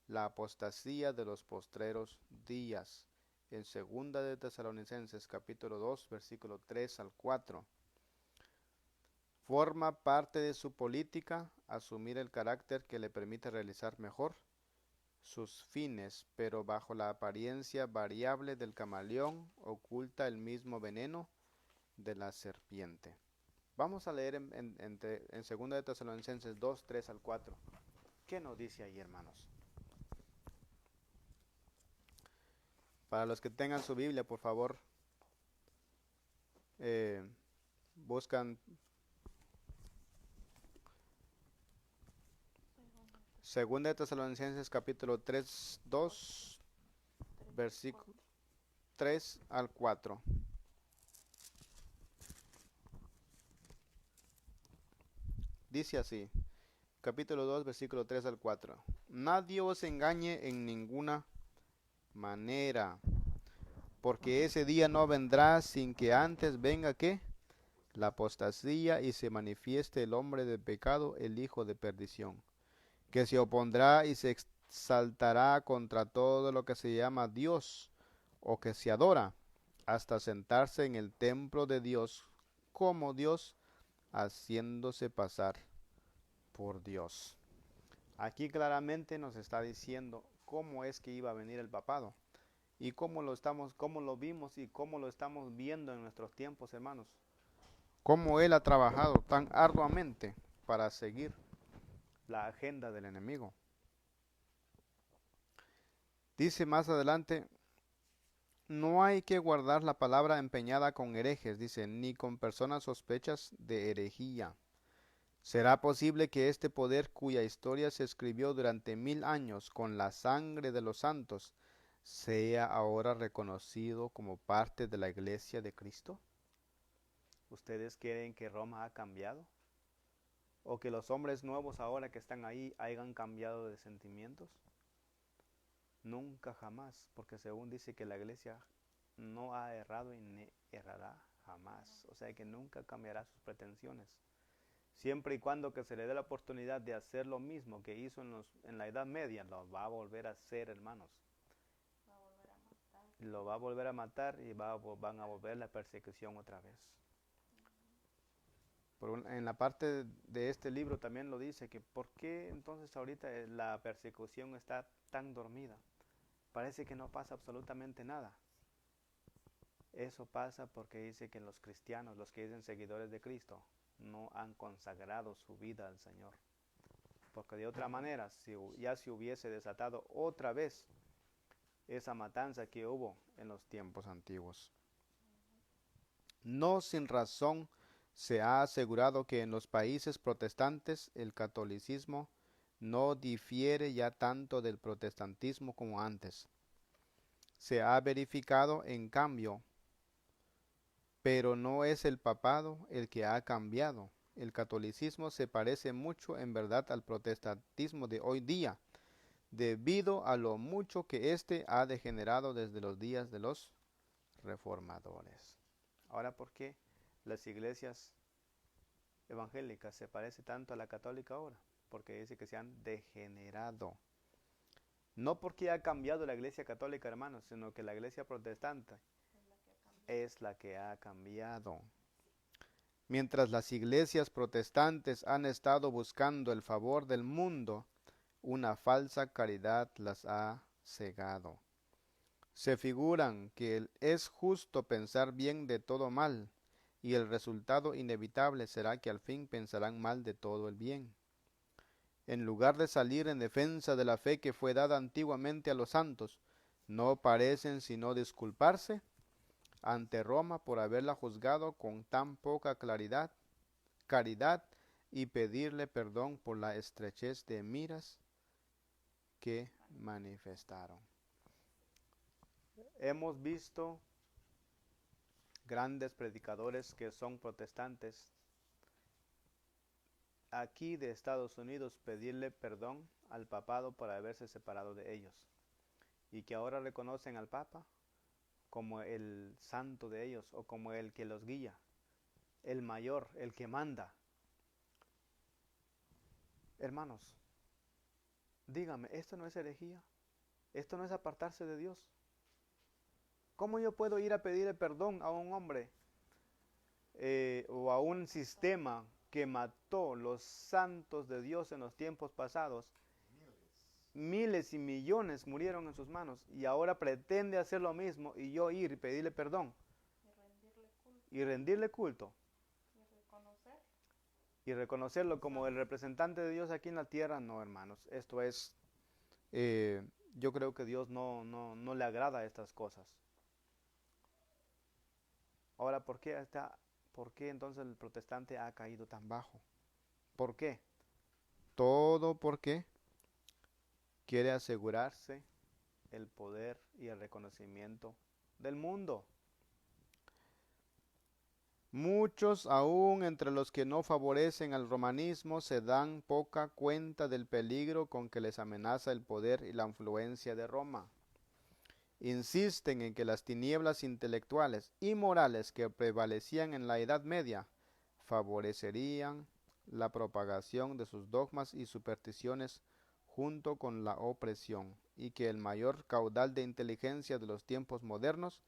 la apostasía de los postreros días, en 2 de Tesalonicenses capítulo 2, versículo 3 al 4. Forma parte de su política asumir el carácter que le permite realizar mejor sus fines, pero bajo la apariencia variable del camaleón oculta el mismo veneno de la serpiente. Vamos a leer en 2 de Tesalonicenses 2, 3 al 4. ¿Qué nos dice ahí, hermanos? Para los que tengan su Biblia, por favor, buscan 2 de Tesalonicenses capítulo 3, 2, versículo 3 al 4. Dice así, capítulo 2, versículo 3 al 4. Nadie os engañe en ninguna manera, porque ese día no vendrá sin que antes venga ¿qué? La apostasía y se manifieste el hombre de pecado, el hijo de perdición, que se opondrá y se exaltará contra todo lo que se llama Dios o que se adora, hasta sentarse en el templo de Dios como Dios, haciéndose pasar por Dios. Aquí claramente nos está diciendo cómo es que iba a venir el papado y cómo lo vimos y cómo lo estamos viendo en nuestros tiempos, hermanos. Cómo él ha trabajado tan arduamente para seguir la agenda del enemigo. Dice más adelante: no hay que guardar la palabra empeñada con herejes, dice, ni con personas sospechas de herejía. ¿Será posible que este poder, cuya historia se escribió durante 1000 años con la sangre de los santos, sea ahora reconocido como parte de la iglesia de Cristo? ¿Ustedes creen que Roma ha cambiado? ¿O que los hombres nuevos ahora que están ahí hayan cambiado de sentimientos? Nunca jamás, porque según dice que la iglesia no ha errado y ni errará jamás. O sea que nunca cambiará sus pretensiones. Siempre y cuando que se le dé la oportunidad de hacer lo mismo que hizo en la Edad Media, lo va a volver a hacer, hermanos. Lo va a volver a matar y van a volver la persecución otra vez. En la parte de este libro también lo dice, que por qué entonces ahorita la persecución está tan dormida. Parece que no pasa absolutamente nada. Eso pasa porque dice que los cristianos, los que dicen seguidores de Cristo, no han consagrado su vida al Señor. Porque de otra manera, ya se hubiese desatado otra vez esa matanza que hubo en los tiempos antiguos. No sin razón se ha asegurado que en los países protestantes el catolicismo no difiere ya tanto del protestantismo como antes. Se ha verificado, en cambio, pero no es el papado el que ha cambiado. El catolicismo se parece mucho en verdad al protestantismo de hoy día, debido a lo mucho que éste ha degenerado desde los días de los reformadores. Ahora, ¿por qué las iglesias evangélicas se parecen tanto a la católica ahora? Porque dice que se han degenerado. No porque ha cambiado la iglesia católica, hermanos, sino que la iglesia protestante es la que ha cambiado. Mientras las iglesias protestantes han estado buscando el favor del mundo, una falsa caridad las ha cegado. Se figuran que es justo pensar bien de todo mal, y el resultado inevitable será que al fin pensarán mal de todo el bien. En lugar de salir en defensa de la fe que fue dada antiguamente a los santos, no parecen sino disculparse ante Roma por haberla juzgado con tan poca caridad, y pedirle perdón por la estrechez de miras que manifestaron. Hemos visto grandes predicadores que son protestantes aquí de Estados Unidos pedirle perdón al papado por haberse separado de ellos, y que ahora reconocen al Papa como el santo de ellos o como el que los guía, el mayor, el que manda. Hermanos, dígame, ¿esto no es herejía? ¿Esto no es apartarse de Dios? ¿Cómo yo puedo ir a pedirle perdón a un hombre o a un sistema que mató los santos de Dios en los tiempos pasados? Miles y millones murieron en sus manos, y ahora pretende hacer lo mismo y yo ir y pedirle perdón y rendirle culto y reconocerlo como el representante de Dios aquí en la tierra. No, hermanos, esto es, yo creo que Dios no le agrada a estas cosas. Ahora, ¿por qué entonces el protestante ha caído tan bajo? ¿Por qué? Todo porque quiere asegurarse el poder y el reconocimiento del mundo. Muchos, aún entre los que no favorecen al romanismo, se dan poca cuenta del peligro con que les amenaza el poder y la influencia de Roma. Insisten en que las tinieblas intelectuales y morales que prevalecían en la Edad Media favorecerían la propagación de sus dogmas y supersticiones junto con la opresión, y que el mayor caudal de inteligencia de los tiempos modernos,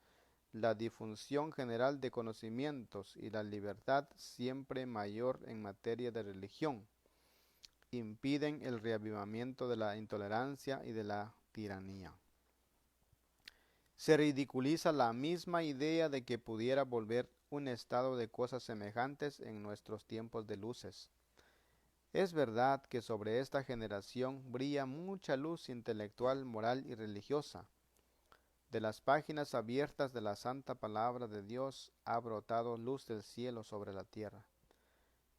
la difusión general de conocimientos y la libertad siempre mayor en materia de religión, impiden el reavivamiento de la intolerancia y de la tiranía. Se ridiculiza la misma idea de que pudiera volver un estado de cosas semejantes en nuestros tiempos de luces. Es verdad que sobre esta generación brilla mucha luz intelectual, moral y religiosa. De las páginas abiertas de la santa palabra de Dios ha brotado luz del cielo sobre la tierra.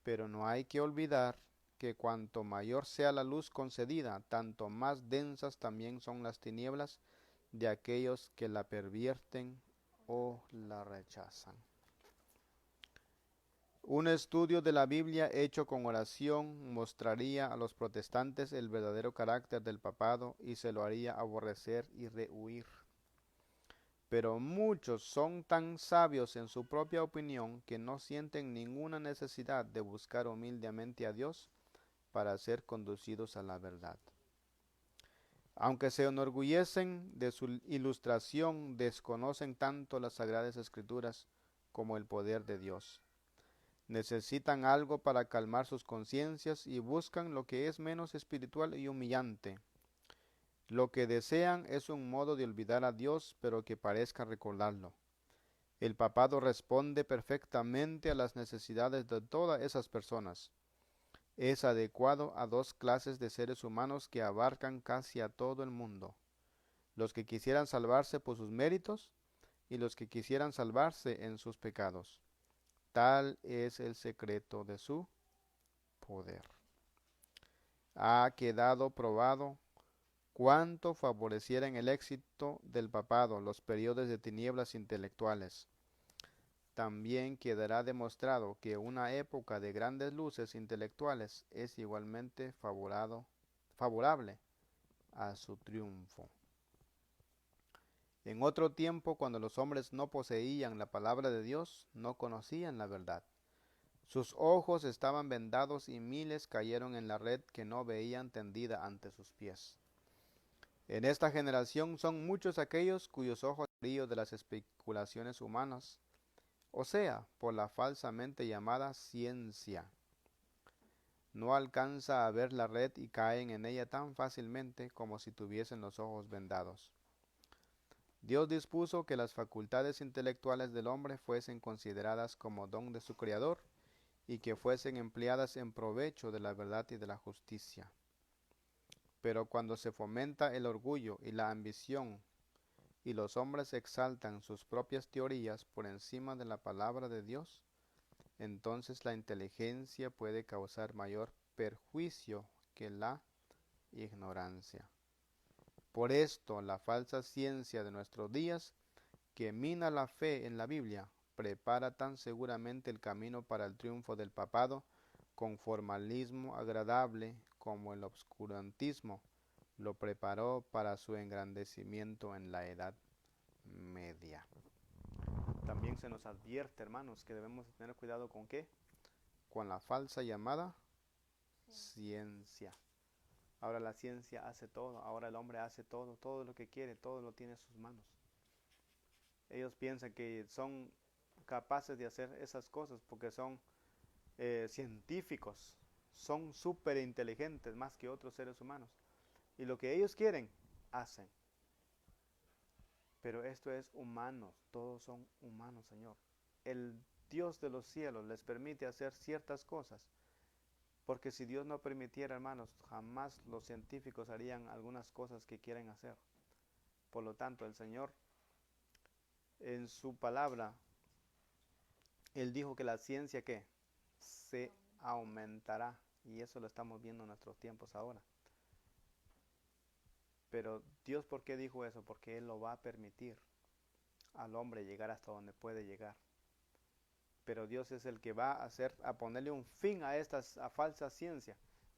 Pero no hay que olvidar que cuanto mayor sea la luz concedida, tanto más densas también son las tinieblas de aquellos que la pervierten o la rechazan. Un estudio de la Biblia hecho con oración mostraría a los protestantes el verdadero carácter del papado y se lo haría aborrecer y rehuir. Pero muchos son tan sabios en su propia opinión que no sienten ninguna necesidad de buscar humildemente a Dios para ser conducidos a la verdad. Aunque se enorgullecen de su ilustración, desconocen tanto las Sagradas Escrituras como el poder de Dios. Necesitan algo para calmar sus conciencias y buscan lo que es menos espiritual y humillante. Lo que desean es un modo de olvidar a Dios, pero que parezca recordarlo. El papado responde perfectamente a las necesidades de todas esas personas. Es adecuado a dos clases de seres humanos que abarcan casi a todo el mundo: los que quisieran salvarse por sus méritos y los que quisieran salvarse en sus pecados. Tal es el secreto de su poder. Ha quedado probado cuánto favorecieran el éxito del papado los periodos de tinieblas intelectuales. También quedará demostrado que una época de grandes luces intelectuales es igualmente favorable a su triunfo. En otro tiempo, cuando los hombres no poseían la palabra de Dios, no conocían la verdad. Sus ojos estaban vendados y miles cayeron en la red que no veían tendida ante sus pies. En esta generación son muchos aquellos cuyos ojos brillan de las especulaciones humanas, o sea, por la falsamente llamada ciencia. No alcanza a ver la red y caen en ella tan fácilmente como si tuviesen los ojos vendados. Dios dispuso que las facultades intelectuales del hombre fuesen consideradas como don de su Creador y que fuesen empleadas en provecho de la verdad y de la justicia. Pero cuando se fomenta el orgullo y la ambición y los hombres exaltan sus propias teorías por encima de la palabra de Dios, entonces la inteligencia puede causar mayor perjuicio que la ignorancia. Por esto, la falsa ciencia de nuestros días, que mina la fe en la Biblia, prepara tan seguramente el camino para el triunfo del papado con formalismo agradable como el obscurantismo lo preparó para su engrandecimiento en la Edad Media. También se nos advierte, hermanos, que debemos tener cuidado con ¿qué? Con la falsa llamada ciencia. Ahora la ciencia hace todo, ahora el hombre hace todo, todo lo que quiere, todo lo tiene en sus manos. Ellos piensan que son capaces de hacer esas cosas porque son científicos, son súper inteligentes más que otros seres humanos. Y lo que ellos quieren, hacen. Pero esto es humano, todos son humanos, Señor. El Dios de los cielos les permite hacer ciertas cosas. Porque si Dios no permitiera, hermanos, jamás los científicos harían algunas cosas que quieren hacer. Por lo tanto, el Señor, en su palabra, Él dijo que la ciencia, ¿qué? Se aumentará. Y eso lo estamos viendo en nuestros tiempos ahora. Pero Dios, ¿por qué dijo eso? Porque Él lo va a permitir al hombre llegar hasta donde puede llegar. Pero Dios es el que va a ponerle un fin a falsa ciencia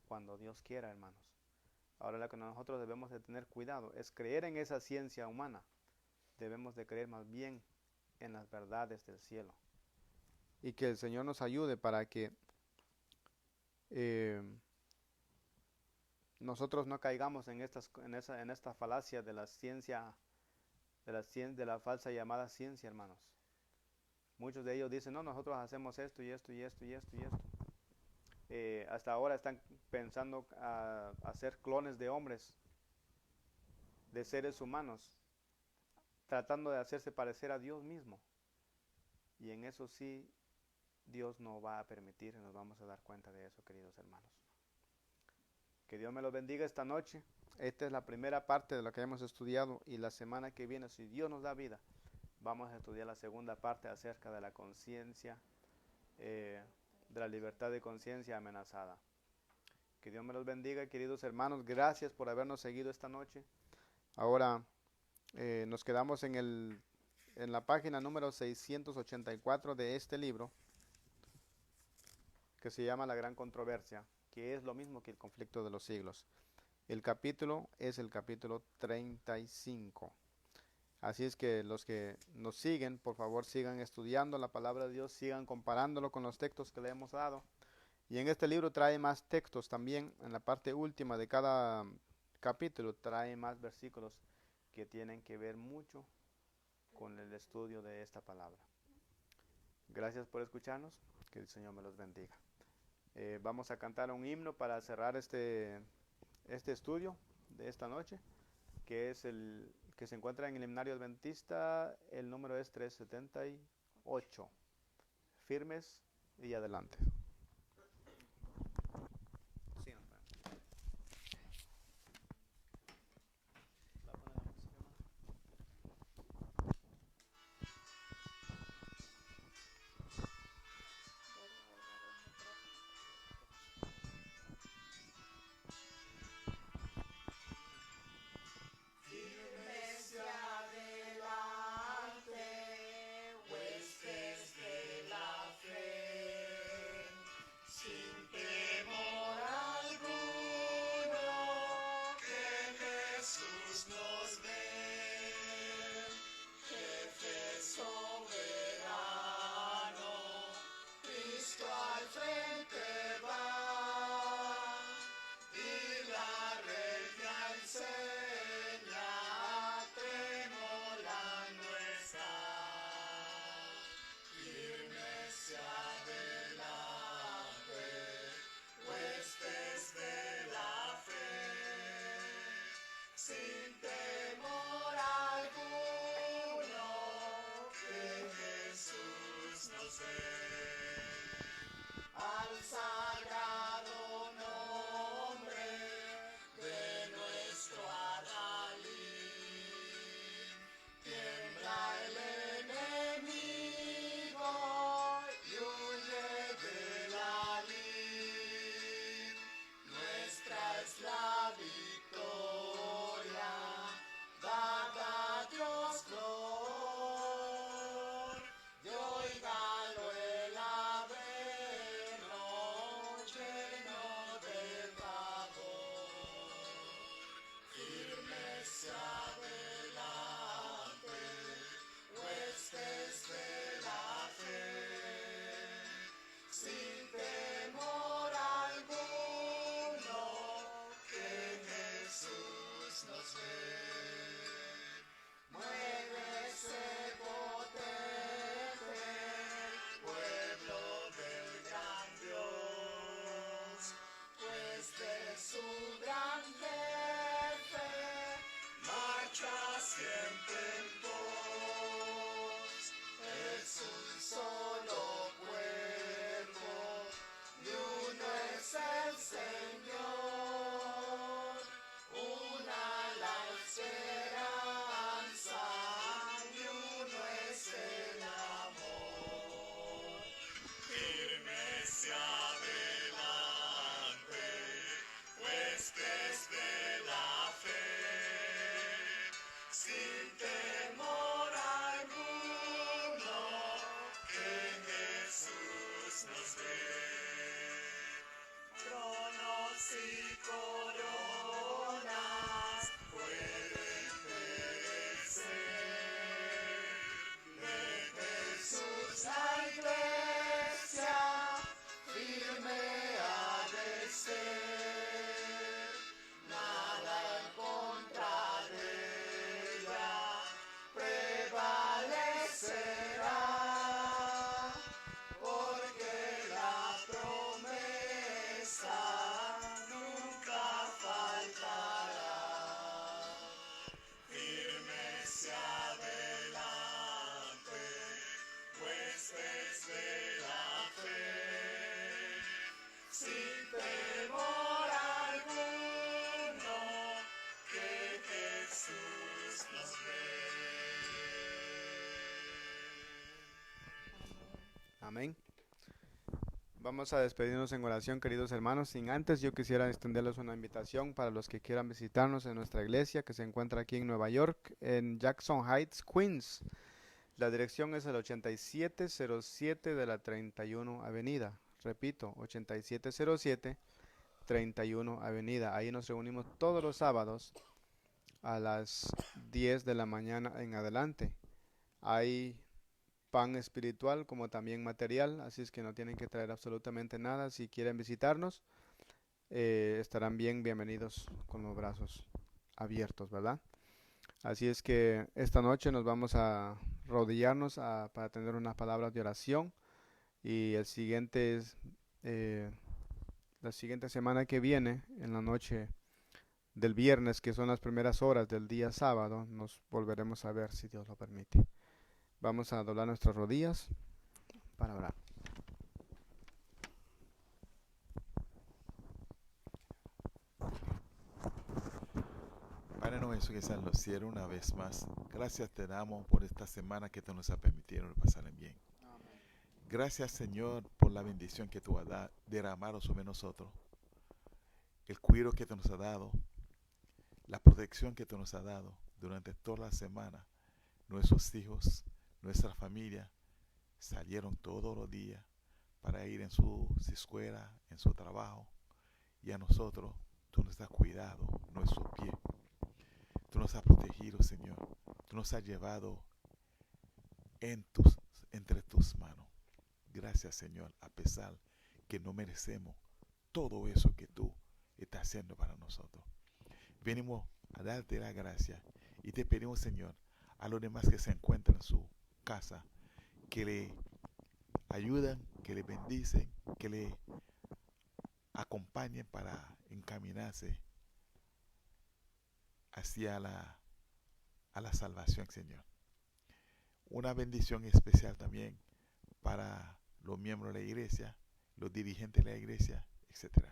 cuando Dios quiera, hermanos. Ahora lo que nosotros debemos de tener cuidado es creer en esa ciencia humana. Debemos de creer más bien en las verdades del cielo. Y que el Señor nos ayude para que nosotros no caigamos en esta falacia de la ciencia, de la falsa llamada ciencia, hermanos. Muchos de ellos dicen, no, nosotros hacemos esto y esto y esto y esto y esto. Hasta ahora están pensando a hacer clones de hombres, de seres humanos, tratando de hacerse parecer a Dios mismo. Y en eso sí, Dios no va a permitir y nos vamos a dar cuenta de eso, queridos hermanos. Que Dios me los bendiga esta noche. Esta es la primera parte de lo que hemos estudiado y la semana que viene, si Dios nos da vida, vamos a estudiar la segunda parte acerca de la conciencia, de la libertad de conciencia amenazada. Que Dios me los bendiga, queridos hermanos. Gracias por habernos seguido esta noche. Ahora Nos quedamos en la página número 684 de este libro, que se llama La Gran Controversia, que es lo mismo que el conflicto de los siglos. El capítulo es el capítulo 35. Así es que los que nos siguen, por favor sigan estudiando la palabra de Dios, sigan comparándolo con los textos que le hemos dado. Y en este libro trae más textos también. En la parte última de cada capítulo trae más versículos que tienen que ver mucho con el estudio de esta palabra. Gracias por escucharnos. Que el Señor me los bendiga. Vamos a cantar un himno para cerrar este estudio de esta noche, que es el que se encuentra en el Himnario Adventista. El número es 378. Firmes y adelante. Amén. Vamos a despedirnos en oración, queridos hermanos. Sin antes, yo quisiera extenderles una invitación para los que quieran visitarnos en nuestra iglesia, que se encuentra aquí en Nueva York, en Jackson Heights, Queens. La dirección es el 8707 de la 31 Avenida. Repito, 8707 31 Avenida. Ahí nos reunimos todos los sábados a las 10 de la mañana en adelante. Hay pan espiritual como también material, así es que no tienen que traer absolutamente nada. Si quieren visitarnos, estarán bienvenidos con los brazos abiertos, ¿verdad? Así es que esta noche nos vamos a rodillarnos para tener unas palabras de oración, y la siguiente semana que viene, en la noche del viernes, que son las primeras horas del día sábado, nos volveremos a ver si Dios lo permite. Vamos a doblar nuestras rodillas para orar. Padre nuestro que estás en los cielos, una vez más, gracias te damos por esta semana que tú nos has permitido pasar en bien. Gracias, Señor, por la bendición que tú has derramado sobre nosotros, el cuidado que tú nos has dado, la protección que tú nos has dado durante toda la semana. Nuestros hijos, nuestra familia salieron todos los días para ir en su escuela, en su trabajo, y a nosotros tú nos has cuidado nuestros pies. Tú nos has protegido, Señor. Tú nos has llevado entre tus manos. Gracias, Señor, a pesar que no merecemos todo eso que tú estás haciendo para nosotros. Venimos a darte la gracia y te pedimos, Señor, a los demás que se encuentran en su casa, que le ayudan, que le bendicen, que le acompañen para encaminarse hacia a la salvación, Señor. Una bendición especial también para los miembros de la iglesia, los dirigentes de la iglesia, etc.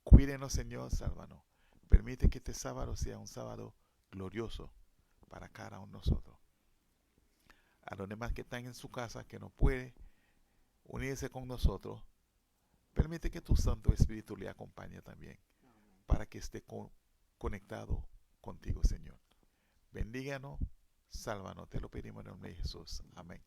Cuídenos, Señor, sálvanos. Permite que este sábado sea un sábado glorioso para cada uno de nosotros. A los demás que están en su casa, que no pueden unirse con nosotros, permite que tu Santo Espíritu le acompañe también, para que esté conectado contigo, Señor. Bendíganos, sálvanos, te lo pedimos en el nombre de Jesús. Amén.